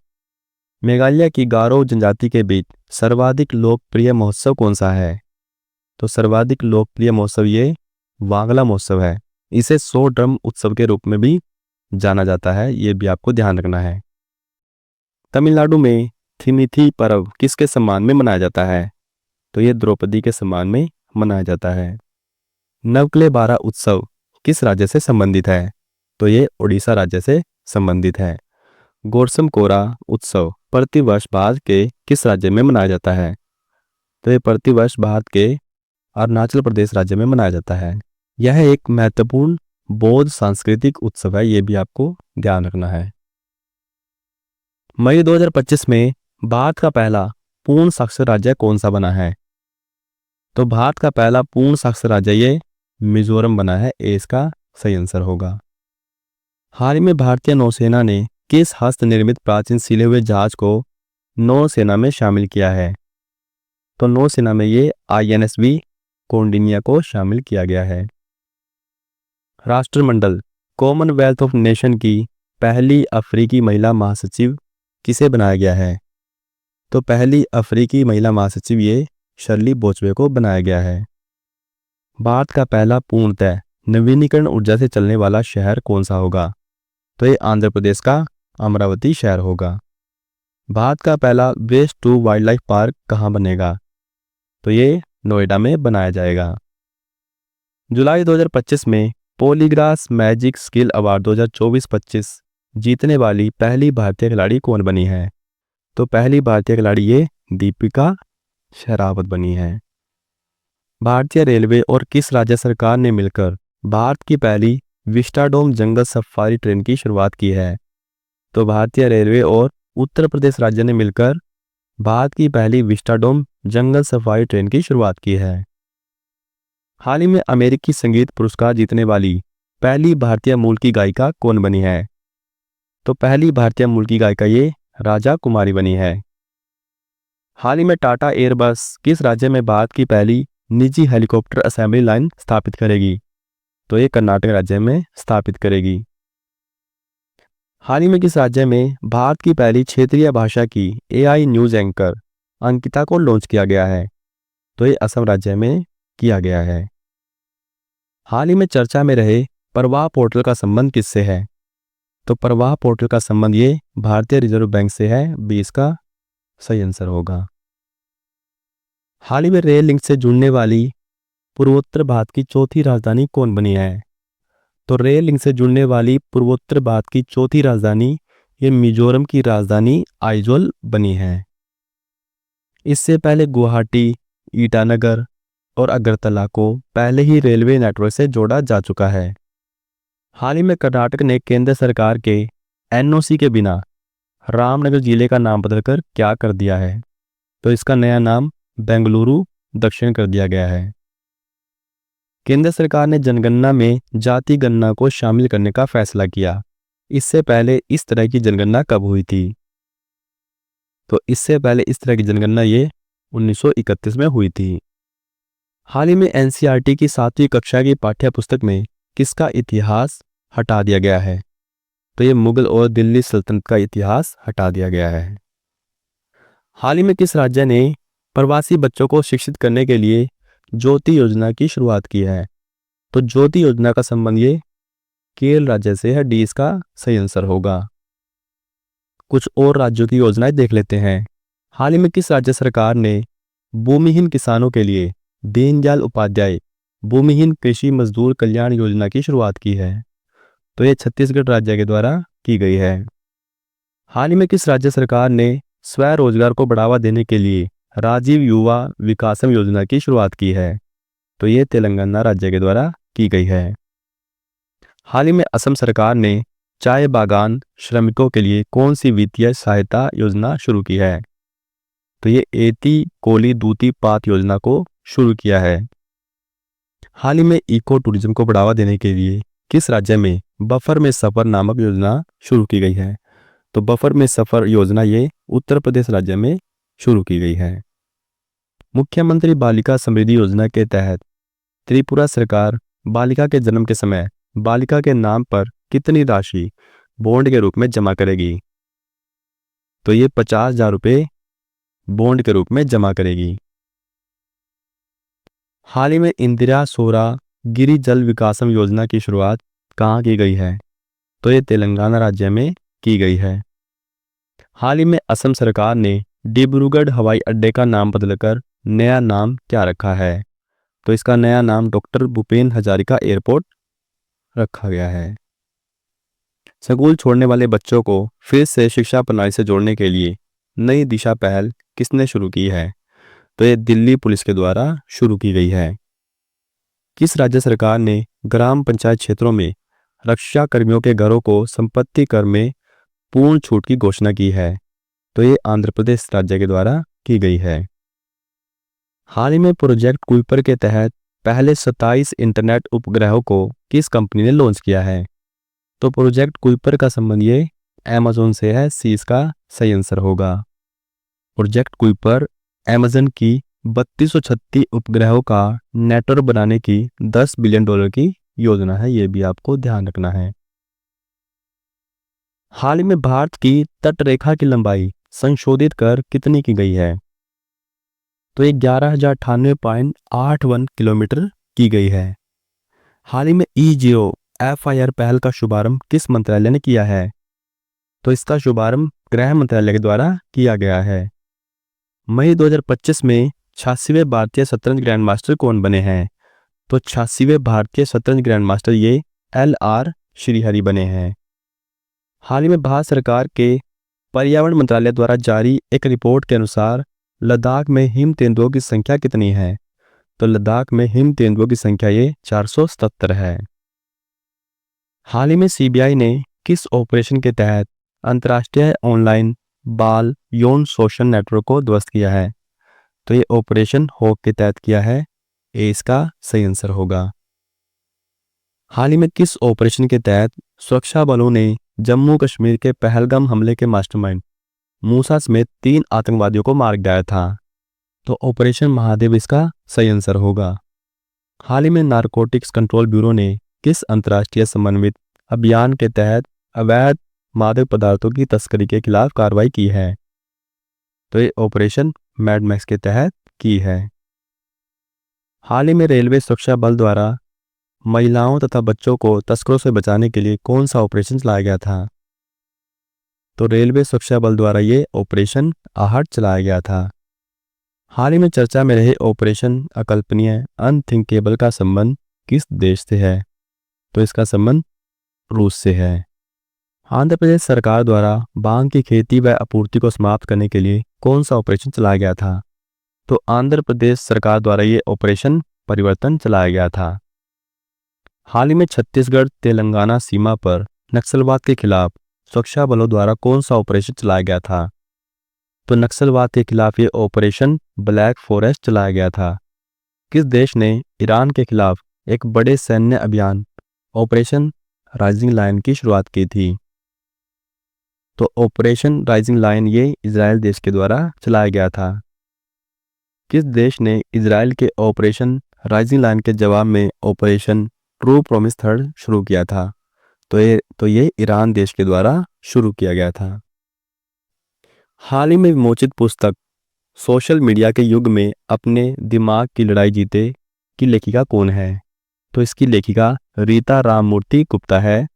मेघालय की गारो जनजाति के बीच सर्वाधिक लोकप्रिय महोत्सव कौन सा है? तो सर्वाधिक लोकप्रिय महोत्सव ये वांगला महोत्सव है। इसे 100 ड्रम उत्सव के रूप में भी जाना जाता है, ये भी आपको ध्यान रखना है। तमिलनाडु में थिमिथी पर्व किसके सम्मान में मनाया जाता है? तो ये द्रौपदी के सम्मान में मनाया जाता है। नवकलेबारा उत्सव किस राज्य से संबंधित है? तो ये ओडिशा राज्य से संबंधित है। गोरसम कोरा उत्सव प्रतिवर्ष भारत के किस राज्य में मनाया जाता है? तो ये प्रतिवर्ष भारत के अरुणाचल प्रदेश राज्य में मनाया जाता है। यह एक महत्वपूर्ण बौद्ध सांस्कृतिक उत्सव है, ये भी आपको ध्यान रखना है। मई 2025 में भारत का पहला पूर्ण साक्षर राज्य कौन सा बना है? तो भारत का पहला पूर्ण साक्षर राज्य ये मिजोरम बना है। इसका सही आंसर होगा। हाल ही में भारतीय नौसेना ने किस हस्त निर्मित प्राचीन सिले हुए जहाज को नौसेना में शामिल किया है? तो नौसेना में ये INSV कौंडिन्या को शामिल किया गया है। राष्ट्रमंडल कॉमनवेल्थ ऑफ नेशन की पहली अफ्रीकी महिला महासचिव किसे बनाया गया है? तो पहली अफ्रीकी महिला महासचिव ये शर्ली बोचवे को बनाया गया है। भारत का पहला पूर्णतः नवीनीकरण ऊर्जा से चलने वाला शहर कौन सा होगा? तो ये आंध्र प्रदेश का अमरावती शहर होगा। भारत का पहला waste to wildlife park कहाँ बनेगा? तो ये नोएडा में बनाया जाएगा। जुलाई 2025 में पॉलीग्रास मैजिक स्किल अवार्ड 2024-25 जीतने वाली पहली भारतीय खिलाड़ी कौन बनी है? तो पहली भारतीय खिलाड़ी ये दीपिका शेरावत बनी है। भारतीय रेलवे और किस राज्य सरकार ने मिलकर भारत की पहली विस्टाडोम जंगल सफारी ट्रेन की शुरुआत की है? तो भारतीय रेलवे और उत्तर प्रदेश राज्य ने मिलकर भारत की पहली विस्टाडोम जंगल सफारी ट्रेन की शुरुआत की है। हाल ही में अमेरिकी संगीत पुरस्कार जीतने वाली पहली भारतीय मूल की गायिका कौन बनी है? तो पहली भारतीय मूल की गायिका ये राजा कुमारी बनी है। हाल ही में टाटा एयरबस किस राज्य में भारत की पहली निजी हेलीकॉप्टर असेंबली लाइन स्थापित करेगी? तो ये कर्नाटक राज्य में स्थापित करेगी। हाल ही में किस राज्य में भारत की पहली क्षेत्रीय भाषा की एआई न्यूज एंकर अंकिता को लॉन्च किया गया है? तो ये असम राज्य में किया गया है। हाल ही में चर्चा में रहे प्रवाह पोर्टल का संबंध किससे है? तो प्रवाह पोर्टल का संबंध ये भारतीय रिजर्व बैंक से है। 20 का सही आंसर होगा। हाल ही में रेल लिंक से जुड़ने वाली पूर्वोत्तर भारत की चौथी राजधानी कौन बनी है? तो रेल लिंक से जुड़ने वाली पूर्वोत्तर भारत की चौथी राजधानी ये मिजोरम की राजधानी आइजोल बनी है। इससे पहले गुवाहाटी, ईटानगर और अगरतला को पहले ही रेलवे नेटवर्क से जोड़ा जा चुका है। हाल ही में कर्नाटक ने केंद्र सरकार के एनओसी के बिना रामनगर जिले का नाम बदलकर क्या कर दिया है? तो इसका नया नाम बेंगलुरु दक्षिण कर दिया गया है। केंद्र सरकार ने जनगणना में जाति गणना को शामिल करने का फैसला किया। इससे पहले इस तरह की जनगणना कब हुई थी? तो इससे पहले इस तरह की जनगणना ये 1931 में हुई थी। हाल ही में एनसीईआरटी की 7वीं कक्षा की पाठ्य पुस्तक में किसका इतिहास हटा दिया गया है? तो ये मुगल और दिल्ली सल्तनत का इतिहास हटा दिया गया है। हाल ही में किस राज्य ने प्रवासी बच्चों को शिक्षित करने के लिए ज्योति योजना की शुरुआत की है? तो ज्योति योजना का संबंध ये केरल राज्य से है। 20 का सही आंसर होगा। कुछ और राज्यों की योजनाएं देख लेते हैं। हाल ही में किस राज्य सरकार ने भूमिहीन किसानों के लिए दीनदयाल उपाध्याय भूमिहीन कृषि मजदूर कल्याण योजना की शुरुआत की है? तो ये छत्तीसगढ़ राज्य के द्वारा की गई है। हाल ही में किस राज्य सरकार ने स्वरोजगार को बढ़ावा देने के लिए राजीव युवा विकासम योजना की शुरुआत की है? तो ये तेलंगाना राज्य के द्वारा की गई है। हाल ही में असम सरकार ने चाय बागान श्रमिकों के लिए कौन सी वित्तीय सहायता योजना शुरू की है? तो ये एती कोली दूती पात योजना को शुरू किया है। हाल ही में इको टूरिज्म को बढ़ावा देने के लिए किस राज्य में बफर में सफर नामक योजना शुरू की गई है? तो बफर में सफर योजना ये उत्तर प्रदेश राज्य में शुरू की गई है। मुख्यमंत्री बालिका समृद्धि योजना के तहत त्रिपुरा सरकार बालिका के जन्म के समय बालिका के नाम पर कितनी राशि बॉन्ड के रूप में जमा करेगी? तो ये 50,000 रुपये बॉन्ड के रूप में जमा करेगी। हाल ही में इंदिरा सौरा गिरि जल विकासम योजना की शुरुआत कहाँ की गई है? तो ये तेलंगाना राज्य में की गई है। हाल ही में असम सरकार ने डिब्रूगढ़ हवाई अड्डे का नाम बदलकर नया नाम क्या रखा है? तो इसका नया नाम डॉक्टर भूपेन हजारिका एयरपोर्ट रखा गया है। स्कूल छोड़ने वाले बच्चों को फिर से शिक्षा प्रणाली से जोड़ने के लिए नई दिशा पहल किसने शुरू की है? तो ये दिल्ली पुलिस के द्वारा शुरू की गई है। किस राज्य सरकार ने ग्राम पंचायत क्षेत्रों में रक्षा कर्मियों के घरों को संपत्ति कर में पूर्ण छूट की घोषणा की है? तो ये आंध्र प्रदेश राज्य के द्वारा की गई है। हाल ही में प्रोजेक्ट कुइपर के तहत पहले 27 इंटरनेट उपग्रहों को किस कंपनी ने लॉन्च किया है? तो प्रोजेक्ट कुइपर का संबंध ये अमेज़न से है। 30 का सही आंसर होगा। प्रोजेक्ट कुइपर अमेज़न की 3236 उपग्रहों का नेटवर्क बनाने की $10 बिलियन की योजना है। ये भी आपको ध्यान रखना है। हाल ही में भारत की तटरेखा की लंबाई संशोधित कर कितनी की गई है? तो ये 11,098.81 किलोमीटर की गई है। हाल ही में E0FIR पहल का शुभारंभ किस मंत्रालय ने किया है? तो इसका शुभारंभ गृह मंत्रालय के द्वारा किया गया है। मई 2025 में 86वें भारतीय शतरंज ग्रैंड मास्टर कौन बने हैं? तो 86वें भारतीय शतरंज ग्रैंड मास्टर ये LR श्रीहरि बने हैं। हाल ही में भारत सरकार के पर्यावरण मंत्रालय द्वारा जारी एक रिपोर्ट के अनुसार लद्दाख में हिम तेंदुओं की संख्या कितनी है? तो लद्दाख में हिम तेंदुओं की संख्या ये 477 है। हाल ही में CBI ने किस ऑपरेशन के तहत अंतर्राष्ट्रीय ऑनलाइन बाल यौन शोषण नेटवर्क को ध्वस्त किया है? तो ये ऑपरेशन हॉक के तहत किया है। ये इसका सही आंसर होगा। हाल ही में किस ऑपरेशन के तहत सुरक्षा बलों ने जम्मू कश्मीर के पहलगाम हमले के मास्टरमाइंड मूसा समेत 3 आतंकवादियों को मार गिराया था? तो ऑपरेशन महादेव इसका सही आंसर होगा। हाल ही में नारकोटिक्स कंट्रोल ब्यूरो ने किस अंतर्राष्ट्रीय समन्वित अभियान के तहत अवैध मादक पदार्थों की तस्करी के खिलाफ कार्रवाई की है? तो ये ऑपरेशन मैड मैक्स के तहत की है। हाल ही में रेलवे सुरक्षा बल द्वारा महिलाओं तथा बच्चों को तस्करों से बचाने के लिए कौन सा ऑपरेशन चलाया गया था? तो रेलवे सुरक्षा बल द्वारा ये ऑपरेशन आहट चलाया गया था। हाल ही में चर्चा में रहे ऑपरेशन अकल्पनीय अनथिंकेबल का संबंध किस देश से है? तो इसका संबंध रूस से है। आंध्र प्रदेश सरकार द्वारा भांग की खेती व आपूर्ति को समाप्त करने के लिए कौन सा ऑपरेशन चलाया गया था? तो आंध्र प्रदेश सरकार द्वारा ये ऑपरेशन परिवर्तन चलाया गया था। हाल ही में छत्तीसगढ़ तेलंगाना सीमा पर नक्सलवाद के खिलाफ सुरक्षा बलों द्वारा कौन सा ऑपरेशन चलाया गया था? तो नक्सलवाद के खिलाफ ये ऑपरेशन ब्लैक फॉरेस्ट चलाया गया था। किस देश ने ईरान के खिलाफ एक बड़े सैन्य अभियान ऑपरेशन राइजिंग लायन की शुरुआत की थी? तो ऑपरेशन राइजिंग लायन ये इजराइल देश के द्वारा चलाया गया था। किस देश ने इजराइल के ऑपरेशन राइजिंग लायन के जवाब में ऑपरेशन ट्रू प्रॉमिस थर्ड शुरू किया था? तो ये ईरान देश के द्वारा शुरू किया गया था। हाल ही में विमोचित पुस्तक सोशल मीडिया के युग में अपने दिमाग की लड़ाई जीते की लेखिका कौन है? तो इसकी लेखिका रीता राममूर्ति गुप्ता है।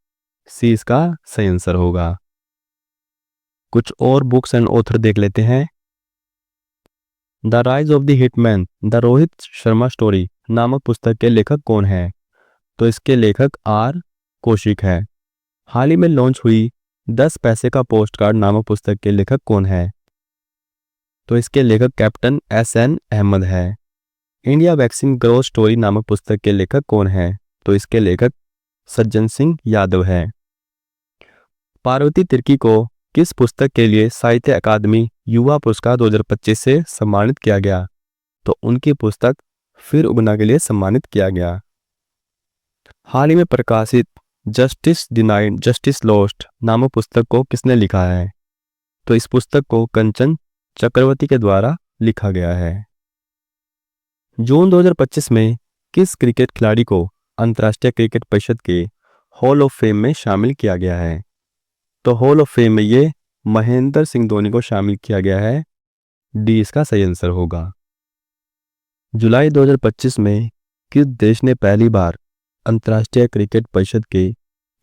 सी इसका सही आंसर होगा। कुछ और बुक्स एंड ऑथर देख लेते हैं। The rise of the hitman the Rohit Sharma story नामक पुस्तक के लेखक कौन है? तो इसके लेखक R कौशिक है। हाल ही में लॉन्च हुई 10 पैसे का पोस्ट कार्ड नामक पुस्तक के लेखक कौन है? तो इसके लेखक कैप्टन SN अहमद है। इंडिया वैक्सीन ग्रोथ स्टोरी नामक पुस्तक के लेखक कौन है? तो इसके लेखक सज्जन सिंह यादव है। पार्वती तिर्की को किस पुस्तक के लिए साहित्य अकादमी युवा पुरस्कार 2025 से सम्मानित किया गया? तो उनकी पुस्तक फिर उगना के लिए सम्मानित किया गया। हाल ही में प्रकाशित जस्टिस डिनाइड जस्टिस लॉस्ट नामक पुस्तक को किसने लिखा है? तो इस पुस्तक को कंचन चक्रवर्ती के द्वारा लिखा गया है। जून 2025 में किस क्रिकेट खिलाड़ी को अंतर्राष्ट्रीय क्रिकेट परिषद के हॉल ऑफ फेम में शामिल किया गया है? तो हॉल ऑफ फेम में ये महेंद्र सिंह धोनी को शामिल किया गया है। डी इसका सही आंसर होगा। जुलाई 2025 में किस देश ने पहली बार अंतर्राष्ट्रीय क्रिकेट परिषद के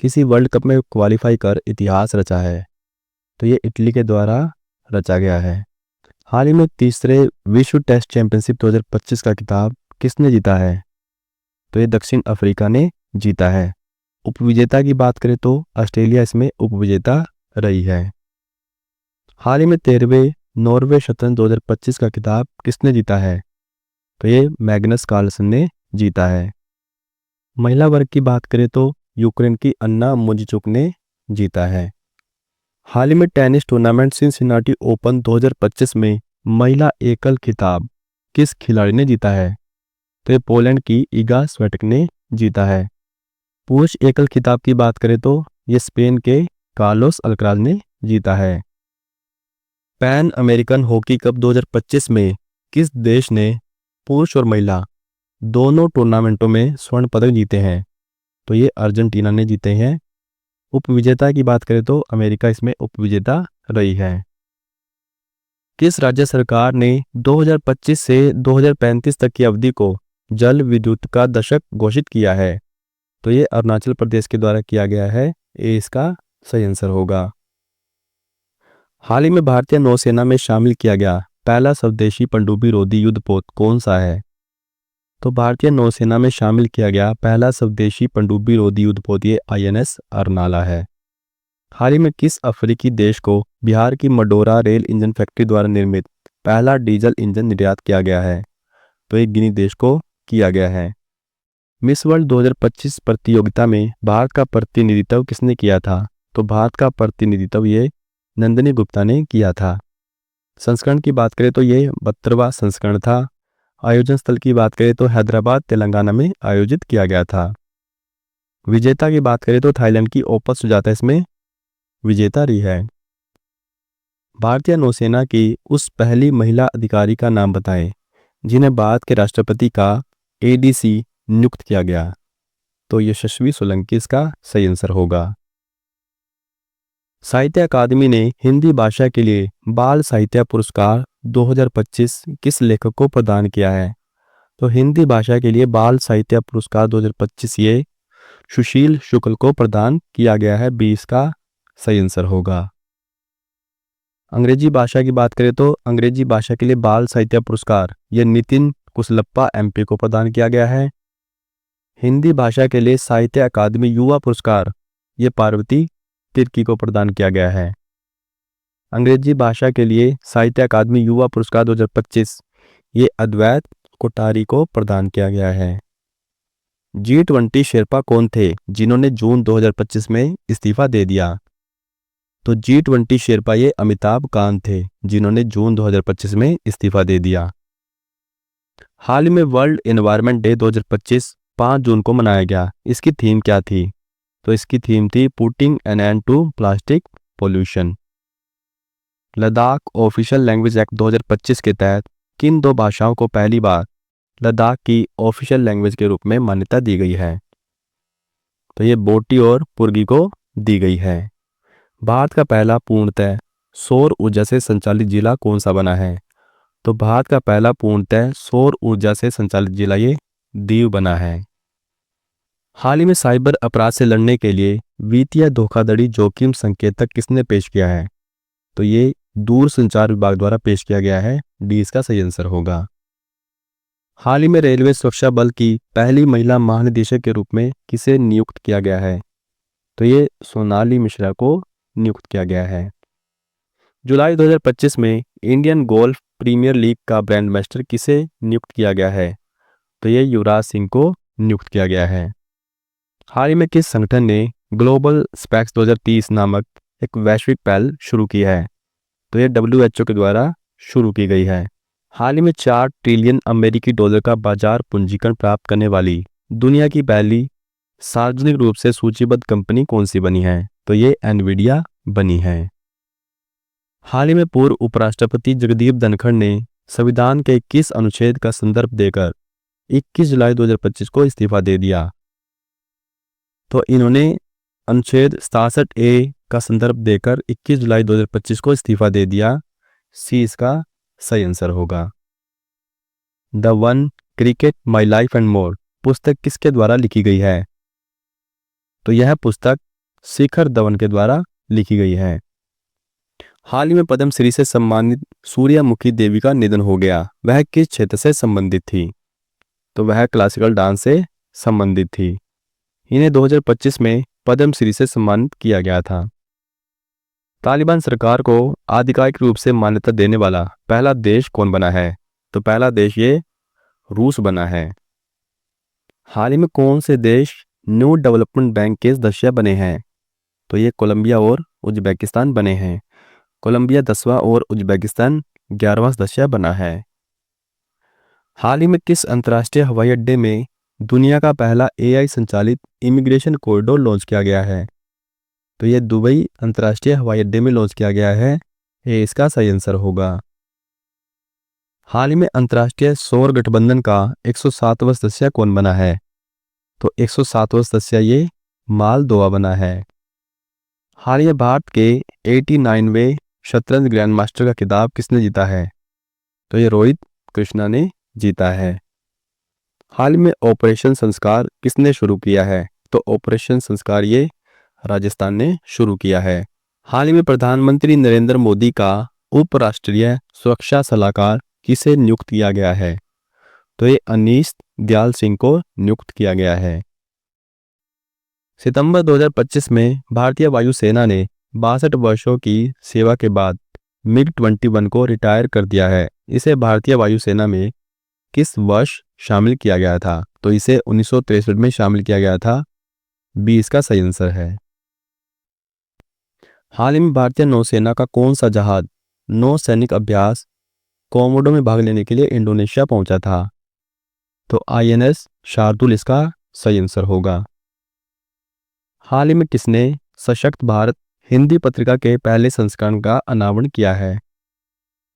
किसी वर्ल्ड कप में क्वालिफाई कर इतिहास रचा है? तो ये इटली के द्वारा रचा गया है। हाल ही में तीसरे विश्व टेस्ट चैंपियनशिप 2025 का खिताब किसने जीता है? तो ये दक्षिण अफ्रीका ने जीता है। उपविजेता की बात करें तो ऑस्ट्रेलिया इसमें उपविजेता रही है। हाल ही में 13वें नॉर्वे शतरंज 2025 का खिताब किसने जीता है? तो ये मैग्नस कार्लसन ने जीता है। महिला वर्ग की बात करें तो यूक्रेन की अन्ना मोजिचुक ने जीता है। हाल ही में टेनिस टूर्नामेंट सिनसिनाटी ओपन 2025 में महिला एकल खिताब किस खिलाड़ी ने जीता है? तो ये पोलैंड की इगा स्विएटेक ने जीता है। पुरुष एकल खिताब की बात करें तो ये स्पेन के कार्लोस अल्कराज ने जीता है। पैन अमेरिकन हॉकी कप 2025 में किस देश ने पुरुष और महिला दोनों टूर्नामेंटों में स्वर्ण पदक जीते हैं? तो ये अर्जेंटीना ने जीते हैं। उपविजेता की बात करें तो अमेरिका इसमें उपविजेता रही है। किस राज्य सरकार ने 2025 से 2035 तक की अवधि को जल विद्युत का दशक घोषित किया है? तो ये अरुणाचल प्रदेश के द्वारा किया गया है। ये इसका सही आंसर होगा। हाल ही में भारतीय नौसेना में शामिल किया गया पहला स्वदेशी पनडुब्बी रोधी युद्धपोत कौन सा है? तो भारतीय नौसेना में शामिल किया गया पहला स्वदेशी पनडुब्बी रोधी युद्धपोत ये INS अरनाला है। हाल ही में किस अफ्रीकी देश को बिहार की मडोरा रेल इंजन फैक्ट्री द्वारा निर्मित पहला डीजल इंजन निर्यात किया गया है? तो ये गिनी देश को किया गया है। मिस वर्ल्ड 2025 प्रतियोगिता में भारत का प्रतिनिधित्व किसने किया था? तो भारत का प्रतिनिधित्व ये नंदिनी गुप्ता ने किया था। संस्करण की बात करें तो ये 72वां संस्करण था। आयोजन स्थल की बात करें तो हैदराबाद तेलंगाना में आयोजित किया गया था। विजेता की बात करें तो थाईलैंड की ओपा सुजाता इसमें विजेता रही है। भारतीय नौसेना की उस पहली महिला अधिकारी का नाम बताएं जिन्हें भारत के राष्ट्रपति का ADC नियुक्त किया गया। तो यशस्वी सोलंकी इसका सही आंसर होगा। साहित्य अकादमी ने हिंदी भाषा के लिए बाल साहित्य पुरस्कार 2025 किस लेखक को प्रदान किया है? तो हिंदी भाषा के लिए बाल साहित्य पुरस्कार 2025 ये सुशील शुक्ल को प्रदान किया गया है। 20 का सही आंसर होगा। अंग्रेजी भाषा की बात करें तो अंग्रेजी भाषा के लिए बाल साहित्य पुरस्कार ये नितिन कुसलप्पा MP को प्रदान किया गया है। हिंदी भाषा के लिए साहित्य अकादमी युवा पुरस्कार ये पार्वती तिर्की को प्रदान किया गया है। अंग्रेजी भाषा के लिए साहित्य अकादमी युवा पुरस्कार 2025 ये अद्वैत कोठारी को प्रदान किया गया है। G20 शेरपा कौन थे जिन्होंने जून 2025 में इस्तीफा दे दिया? तो G20 शेरपा ये अमिताभ कांत थे जिन्होंने जून 2025 में इस्तीफा दे दिया। हाल ही में वर्ल्ड एनवायरनमेंट डे 2025 5 जून को मनाया गया। इसकी थीम क्या थी? तो इसकी थीम थी putting an end to plastic pollution. Ladakh official language act 2025 के तहत किन दो भाषाओं को पहली बार लद्दाख की ऑफिशियल लैंग्वेज के रूप में मान्यता दी गई है? तो ये बोटी और पुर्गी को दी गई है। भारत का पहला पूर्णतः सौर ऊर्जा से संचालित जिला कौन सा बना है? तो भारत का पहला पूर्णतः सौर ऊर्जा से संचालित जिला ये दीव बना है। हाल ही में साइबर अपराध से लड़ने के लिए वित्तीय धोखाधड़ी जोखिम संकेतक किसने पेश किया है? तो ये दूरसंचार विभाग द्वारा पेश किया गया है। D इसका सही आंसर होगा। हाल ही में रेलवे सुरक्षा बल की पहली महिला महानिदेशक के रूप में किसे नियुक्त किया गया है? तो ये सोनाली मिश्रा को नियुक्त किया गया है। जुलाई 2025 में इंडियन गोल्फ प्रीमियर लीग का ब्रांड एम्बेसडर किसे नियुक्त किया गया है? तो ये युवराज सिंह को नियुक्त किया गया है। हाल ही में किस संगठन ने ग्लोबल स्पैक्स 2030 नामक एक वैश्विक पहल शुरू की है? तो ये WHO के द्वारा शुरू की गई है। हाल ही में 4 ट्रिलियन अमेरिकी डॉलर का बाजार पूंजीकरण प्राप्त करने वाली दुनिया की पहली सार्वजनिक रूप से सूचीबद्ध कंपनी कौन सी बनी है? तो ये एनवीडिया बनी है। हाल ही में पूर्व उपराष्ट्रपति जगदीप धनखड़ ने संविधान के किस अनुच्छेद का संदर्भ देकर 21 जुलाई 2025 को इस्तीफा दे दिया? तो इन्होंने अनुच्छेद 67A का संदर्भ देकर 21 जुलाई 2025 को इस्तीफा दे दिया। C इसका सही आंसर होगा। The one cricket my life and more पुस्तक किसके द्वारा लिखी गई है? तो यह पुस्तक शिखर धवन के द्वारा लिखी गई है। हाल ही में पद्मश्री से सम्मानित सूर्यमुखी देवी का निधन हो गया। वह किस क्षेत्र से संबंधित थी? तो वह क्लासिकल डांस से संबंधित थी। इन्हें 2025 में पद्मश्री से सम्मानित किया गया था। तालिबान सरकार को आधिकारिक रूप से मान्यता देने वाला पहला देश कौन बना है? तो पहला देश ये रूस बना है। हाल ही में कौन से देश न्यू डेवलपमेंट बैंक के सदस्य बने हैं? तो ये कोलंबिया और उज्बेकिस्तान बने हैं। कोलंबिया 10वां और उज्बेकिस्तान 11वां सदस्य बना है। हाल ही में किस अंतर्राष्ट्रीय हवाई अड्डे में दुनिया का पहला AI संचालित इमिग्रेशन कॉरिडोर लॉन्च किया गया है? तो ये दुबई अंतर्राष्ट्रीय हवाई अड्डे में लॉन्च किया गया है। ये इसका सही आंसर होगा। हाल ही में अंतर्राष्ट्रीय सौर गठबंधन का 107वां सदस्य कौन बना है? तो 107वां सदस्य ये मालदोवा बना है। हाल ही में भारत के 89वें शतरंज ग्रैंड मास्टर का खिताब किसने जीता है? तो ये रोहित कृष्णा ने जीता है। हाल में ऑपरेशन संस्कार किसने शुरू किया है? तो ऑपरेशन संस्कार ये राजस्थान ने शुरू किया है। हाल ही में प्रधानमंत्री नरेंद्र मोदी का उपराष्ट्रीय सुरक्षा सलाहकार किसे नियुक्त किया गया है? तो ये अनीश दयाल सिंह को नियुक्त किया गया है। सितंबर 2025 में भारतीय वायुसेना ने 62 वर्षों की सेवा के बाद MiG-21 को रिटायर कर दिया है। इसे भारतीय वायुसेना में किस वर्ष शामिल किया गया था? तो इसे 1963 में शामिल किया गया था। बी इसका सही आंसर है। हाल ही में भारतीय नौसेना का कौन सा जहाज नौसैनिक अभ्यास कोमोडो में भाग लेने के लिए इंडोनेशिया पहुंचा था? तो INS शार्दुल इसका सही आंसर होगा। हाल ही में किसने सशक्त भारत हिंदी पत्रिका के पहले संस्करण का अनावरण किया है?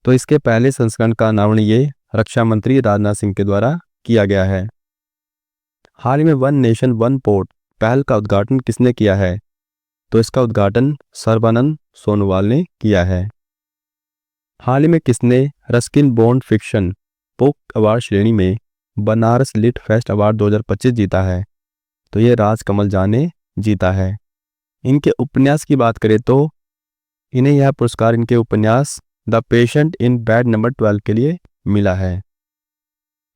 तो इसके पहले संस्करण का अनावरण ये रक्षा मंत्री राजनाथ सिंह के द्वारा किया गया है। हाल ही में वन नेशन वन पोर्ट पहल का उद्घाटन किसने किया है? तो इसका उद्घाटन सर्बानंद सोनोवाल ने किया है। हाल ही में किसने Ruskin bond fiction book award श्रेणी में बनारस लिट फेस्ट अवार्ड 2025 जीता है? तो ये राजकमल झा ने जीता है। इनके उपन्यास की बात करें तो इन्हें यह पुरस्कार इनके उपन्यास the patient in bed number 12 के लिए मिला है।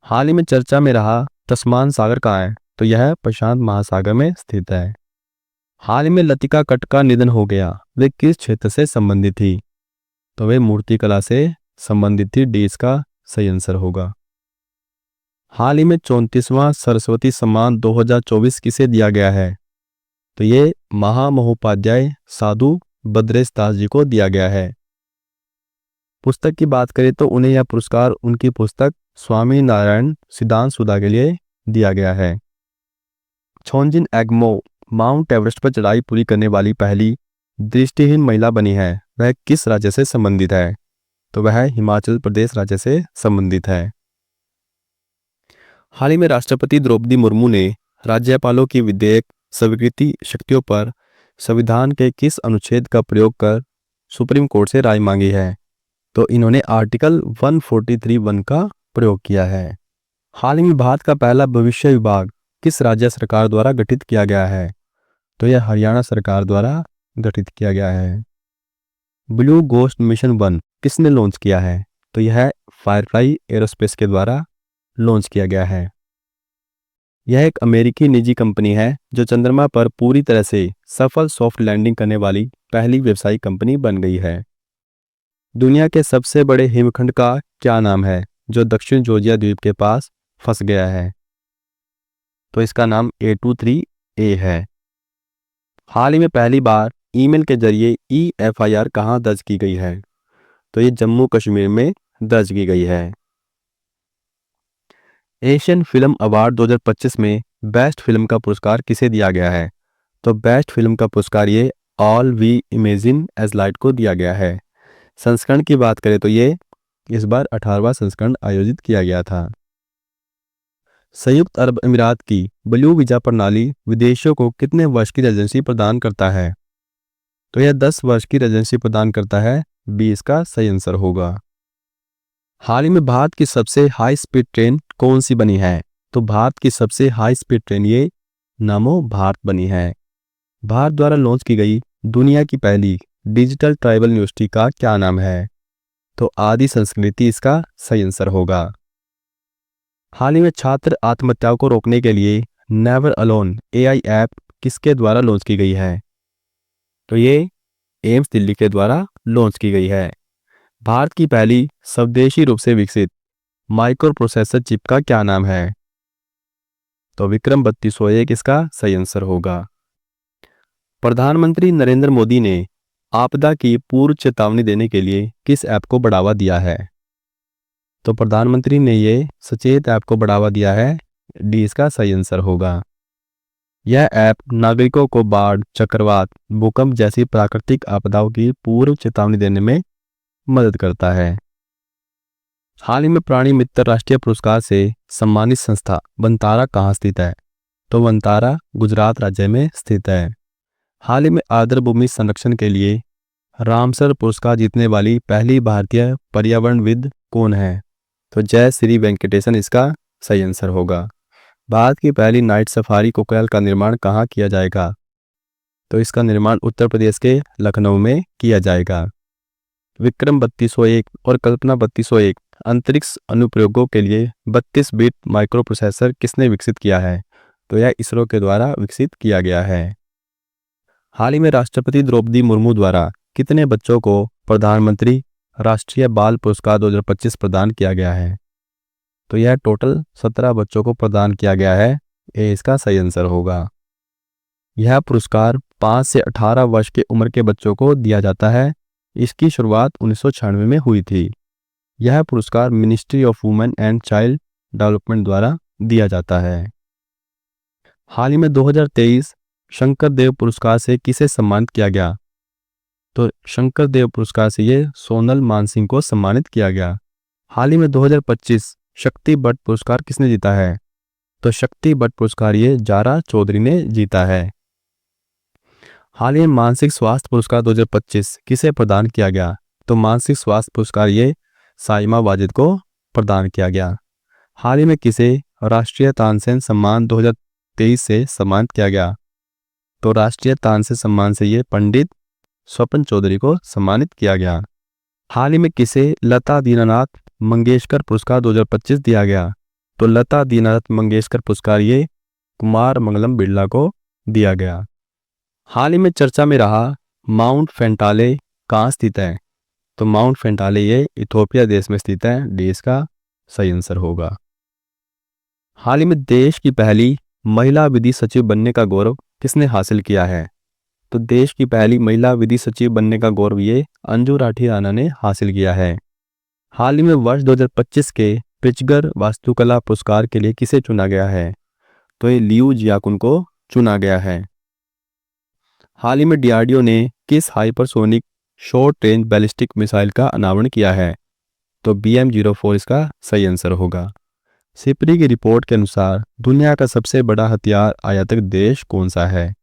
हाल ही में चर्चा में रहा तस्मान सागर कहाँ है? तो यह प्रशांत महासागर में स्थित है। हाल ही में लतिका कट्ट का निधन हो गया, वे किस क्षेत्र से संबंधित थी? तो वे मूर्तिकला से संबंधित थी। डी इसका सही आंसर होगा। हाल ही में 34वां सरस्वती सम्मान 2024 किसे दिया गया है? तो ये महामहोपाध्याय साधु बद्रेश दास जी को दिया गया है। पुस्तक की बात करें तो उन्हें यह पुरस्कार उनकी पुस्तक स्वामी नारायण सिद्धांत सुधा के लिए दिया गया है। छोंजिन एग्मो माउंट एवरेस्ट पर चढ़ाई पूरी करने वाली पहली दृष्टिहीन महिला बनी है, वह किस राज्य से संबंधित है? तो वह हिमाचल प्रदेश राज्य से संबंधित है। हाल ही में राष्ट्रपति द्रौपदी मुर्मू ने राज्यपालों की विधेयक स्वीकृति शक्तियों पर संविधान के किस अनुच्छेद का प्रयोग कर सुप्रीम कोर्ट से राय मांगी है? तो इन्होंने आर्टिकल 143(1) का प्रयोग किया है। हाल ही में भारत का पहला भविष्य विभाग किस राज्य सरकार द्वारा गठित किया गया है? तो यह हरियाणा सरकार द्वारा गठित किया गया है। ब्लू गोस्ट मिशन 1 किसने लॉन्च किया है? तो यह फायरफ्लाई एरोस्पेस के द्वारा लॉन्च किया गया है। यह एक अमेरिकी निजी कंपनी है जो चंद्रमा पर पूरी तरह से सफल सॉफ्ट लैंडिंग करने वाली पहली व्यावसायिक कंपनी बन गई है। दुनिया के सबसे बड़े हिमखंड का क्या नाम है जो दक्षिण जॉर्जिया द्वीप के पास फंस गया है? तो इसका नाम A23A है। हाल ही में पहली बार ईमेल के जरिए EFIR कहाँ दर्ज की गई है? तो ये जम्मू कश्मीर में दर्ज की गई है। एशियन फिल्म अवार्ड 2025 में बेस्ट फिल्म का पुरस्कार किसे दिया गया है? तो बेस्ट फिल्म का पुरस्कार ये All We Imagine as Light को दिया गया है। संस्करण की बात करें तो ये इस बार 18वां संस्करण आयोजित किया गया था। संयुक्त अरब अमीरात की ब्लू वीजा प्रणाली विदेशियों को कितने वर्ष की रेजिडेंसी प्रदान करता है? तो यह 10 वर्ष की रेजिडेंसी प्रदान करता है। बी इसका सही आंसर होगा। हाल ही में भारत की सबसे हाई स्पीड ट्रेन कौन सी बनी है? तो भारत की सबसे हाई स्पीड ट्रेन ये नमो भारत बनी है। भारत द्वारा लॉन्च की गई दुनिया की पहली डिजिटल ट्राइबल यूनिवर्सिटी का क्या नाम है? तो आदि संस्कृति इसका सही आंसर होगा। हाल ही में छात्र आत्महत्याओं को रोकने के लिए नेवर अलोन AI ऐप किसके द्वारा लॉन्च की गई है? तो ये एम्स दिल्ली के द्वारा लॉन्च की गई है। भारत की पहली स्वदेशी रूप से विकसित माइक्रो प्रोसेसर चिप का क्या नाम है? तो विक्रम 3201 इसका सही आंसर होगा। प्रधानमंत्री नरेंद्र मोदी ने आपदा की पूर्व चेतावनी देने के लिए किस ऐप को बढ़ावा दिया है? तो प्रधानमंत्री ने ये सचेत ऐप को बढ़ावा दिया है। डी इसका सही आंसर होगा। यह ऐप नागरिकों को बाढ़, चक्रवात, भूकंप जैसी प्राकृतिक आपदाओं की पूर्व चेतावनी देने में मदद करता है। हाल ही में प्राणी मित्र राष्ट्रीय पुरस्कार से सम्मानित संस्था वनतारा कहाँ स्थित है? तो वनतारा गुजरात राज्य में स्थित है। हाल ही में आर्द्रभूमि संरक्षण के लिए रामसर पुरस्कार जीतने वाली पहली भारतीय पर्यावरणविद कौन है? तो जय श्री वेंकटेशन इसका सही आंसर होगा। भारत की पहली नाइट सफारी कोकैल का निर्माण कहाँ किया जाएगा? तो इसका निर्माण उत्तर प्रदेश के लखनऊ में किया जाएगा। विक्रम 3201 और कल्पना 3201 अंतरिक्ष अनुप्रयोगों के लिए 32 बिट माइक्रो प्रोसेसर किसने विकसित किया है? तो यह इसरो के द्वारा विकसित किया गया है। हाल ही में राष्ट्रपति द्रौपदी मुर्मू द्वारा कितने बच्चों को प्रधानमंत्री राष्ट्रीय बाल पुरस्कार 2025 प्रदान किया गया है? तो यह टोटल 17 बच्चों को प्रदान किया गया है। ये इसका सही आंसर होगा। यह पुरस्कार 5 से 18 वर्ष के उम्र के बच्चों को दिया जाता है। इसकी शुरुआत 1996 में हुई थी। यह पुरस्कार ministry of women and child development द्वारा दिया जाता है। हाल ही में 2023 शंकर देव पुरस्कार से किसे सम्मानित किया गया? तो शंकर देव पुरस्कार से ये सोनल मानसिंह को सम्मानित किया गया। हाल ही में 2025 शक्ति बट पुरस्कार किसने जीता है? तो शक्ति बट पुरस्कार ये जारा चौधरी ने जीता है। हाल ही में मानसिक स्वास्थ्य पुरस्कार 2025 किसे प्रदान किया गया? तो मानसिक स्वास्थ्य पुरस्कार ये साइमा वाजिद को प्रदान किया गया। हाल ही में किसे राष्ट्रीय तानसेन सम्मान 2023 से सम्मानित किया गया? तो राष्ट्रीय तानसेन सम्मान से ये पंडित स्वपन चौधरी को सम्मानित किया गया। हाल ही में किसे लता दीनानाथ मंगेशकर पुरस्कार 2025 दिया गया? तो लता दीनानाथ मंगेशकर पुरस्कार ये कुमार मंगलम बिरला को दिया गया। हाल ही में चर्चा में रहा माउंट फेंटाले कहाँ स्थित है? तो माउंट फेंटाले ये इथोपिया देश में स्थित है। डी इसका सही आंसर होगा। हाल ही में देश की पहली महिला विधि सचिव बनने का गौरव किसने हासिल किया है? तो देश की पहली महिला विधि सचिव बनने का गौरव ये अंजू राठी राणा ने हासिल किया है। हाल ही में वर्ष 2025 के पिचगर वास्तुकला पुरस्कार के लिए किसे चुना गया है? तो ये लियू जियाकुन को चुना गया है। हाल ही में डीआरडीओ ने किस hypersonic short range ballistic missile का अनावरण किया है? तो BM-04 इसका सही आंसर होगा। सिपरी की रिपोर्ट के अनुसार दुनिया का सबसे बड़ा हथियार आयातक देश कौन सा है?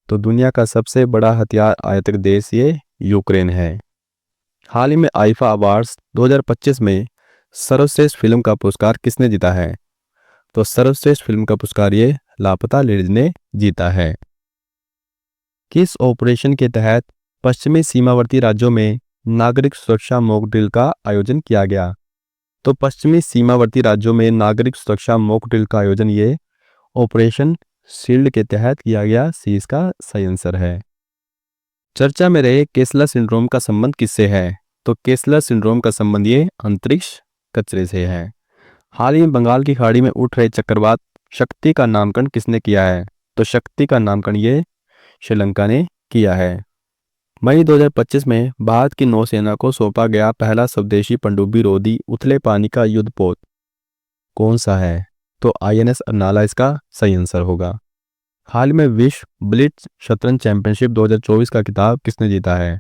तो दुनिया का सबसे बड़ा हथियार आयातक देश ये यूक्रेन है। हाल ही में आईफा अवार्ड्स 2025 में सर्वश्रेष्ठ फिल्म का पुरस्कार किसने जीता है? तो सर्वश्रेष्ठ फिल्म का पुरस्कार ये लापता लेडीज ने जीता है। किस ऑपरेशन के तहत पश्चिमी सीमावर्ती राज्यों में नागरिक सुरक्षा मॉक ड्रिल का आयोजन किया गया? तो पश्चिमी सीमावर्ती राज्यों में नागरिक सुरक्षा मॉक ड्रिल का आयोजन ये ऑपरेशन शील्ड के तहत किया गया। सी इसका सही आंसर है। चर्चा में रहे केसलर सिंड्रोम का संबंध किससे है? तो केसलर सिंड्रोम का संबंध ये अंतरिक्ष कचरे से है। हाल ही में बंगाल की खाड़ी में उठ रहे चक्रवात शक्ति का नामकरण किसने किया है? तो शक्ति का नामकरण ये श्रीलंका ने किया है। मई 2025 में भारत की नौसेना को सौंपा गया पहला स्वदेशी पनडुब्बी रोधी उथले पानी का युद्धपोत कौन सा है? तो INS अर्नाला इसका सही आंसर होगा। हाल में विश्व ब्लिट्ज शतरंज चैंपियनशिप 2024 का खिताब किसने जीता है?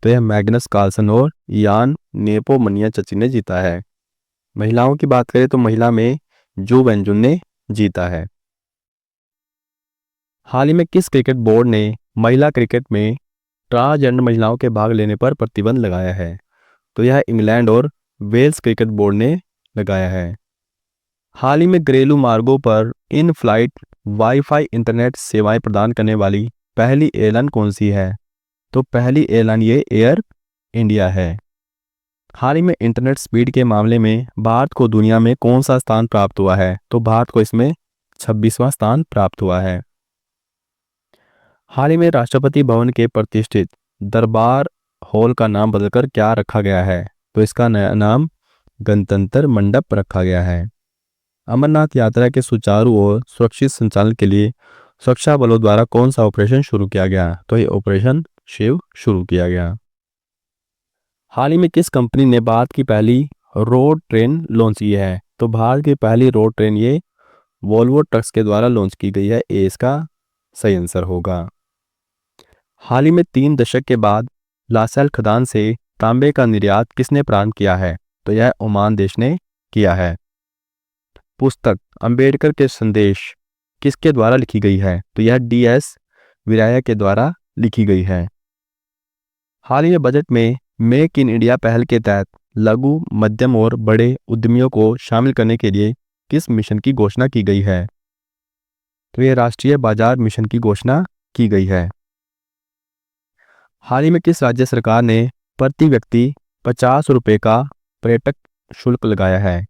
तो यह मैग्नस कार्लसन और यान नेपोमुनियाचची ने जीता है। महिलाओं की बात करें तो महिला में जू वेंजुन ने जीता है। हाल ही में किस क्रिकेट बोर्ड ने महिला क्रिकेट में ट्रांसजेंडर महिलाओं के भाग लेने पर प्रतिबंध लगाया है? तो यह इंग्लैंड और वेल्स क्रिकेट बोर्ड ने लगाया है। हाल ही में घरेलू मार्गों पर इन फ्लाइट वाईफाई इंटरनेट सेवाएं प्रदान करने वाली पहली एयरलाइन कौन सी है? तो पहली एयरलाइन ये एयर इंडिया है। हाल ही में इंटरनेट स्पीड के मामले में भारत को दुनिया में कौन सा स्थान प्राप्त हुआ है? तो भारत को इसमें 26वां स्थान प्राप्त हुआ है। हाल ही में राष्ट्रपति भवन के प्रतिष्ठित दरबार हॉल का नाम बदलकर क्या रखा गया है? तो इसका नया नाम गणतंत्र मंडप रखा गया है। अमरनाथ यात्रा के सुचारू और सुरक्षित संचालन के लिए सुरक्षा बलों द्वारा कौन सा ऑपरेशन शुरू किया गया? तो ये ऑपरेशन शिव शुरू किया गया। हाल ही में किस कंपनी ने भारत की पहली रोड ट्रेन लॉन्च की है? तो भारत की पहली रोड ट्रेन ये वोल्वो ट्रक्स के द्वारा लॉन्च की गई है। ए इसका सही आंसर होगा। हाल ही में 3 दशक के बाद लासेल खदान से तांबे का निर्यात किसने प्रारंभ किया है? तो यह ओमान देश ने किया है। पुस्तक अंबेडकर के संदेश किसके द्वारा लिखी गई है? तो यह DS विराया के द्वारा लिखी गई है। हाल ही में बजट में मेक इन इंडिया पहल के तहत लघु मध्यम और बड़े उद्यमियों को शामिल करने के लिए किस मिशन की घोषणा की गई है? तो यह राष्ट्रीय बाजार मिशन की घोषणा की गई है। हाल ही में किस राज्य सरकार ने प्रति व्यक्ति 50 रुपये का पर्यटक शुल्क लगाया है।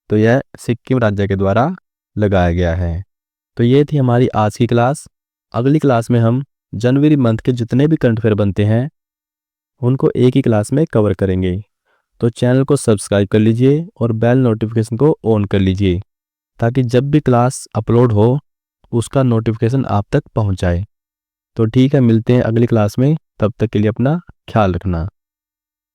तो यह सिक्किम राज्य के द्वारा लगाया गया है। तो ये थी हमारी आज की क्लास। अगली क्लास में हम जनवरी मंथ के जितने भी करंट अफेयर बनते हैं उनको एक ही क्लास में कवर करेंगे। तो चैनल को सब्सक्राइब कर लीजिए और बेल नोटिफिकेशन को ऑन कर लीजिए ताकि जब भी क्लास अपलोड हो उसका नोटिफिकेशन आप तक पहुंच जाए। तो ठीक है, मिलते हैं अगली क्लास में। तब तक के लिए अपना ख्याल रखना।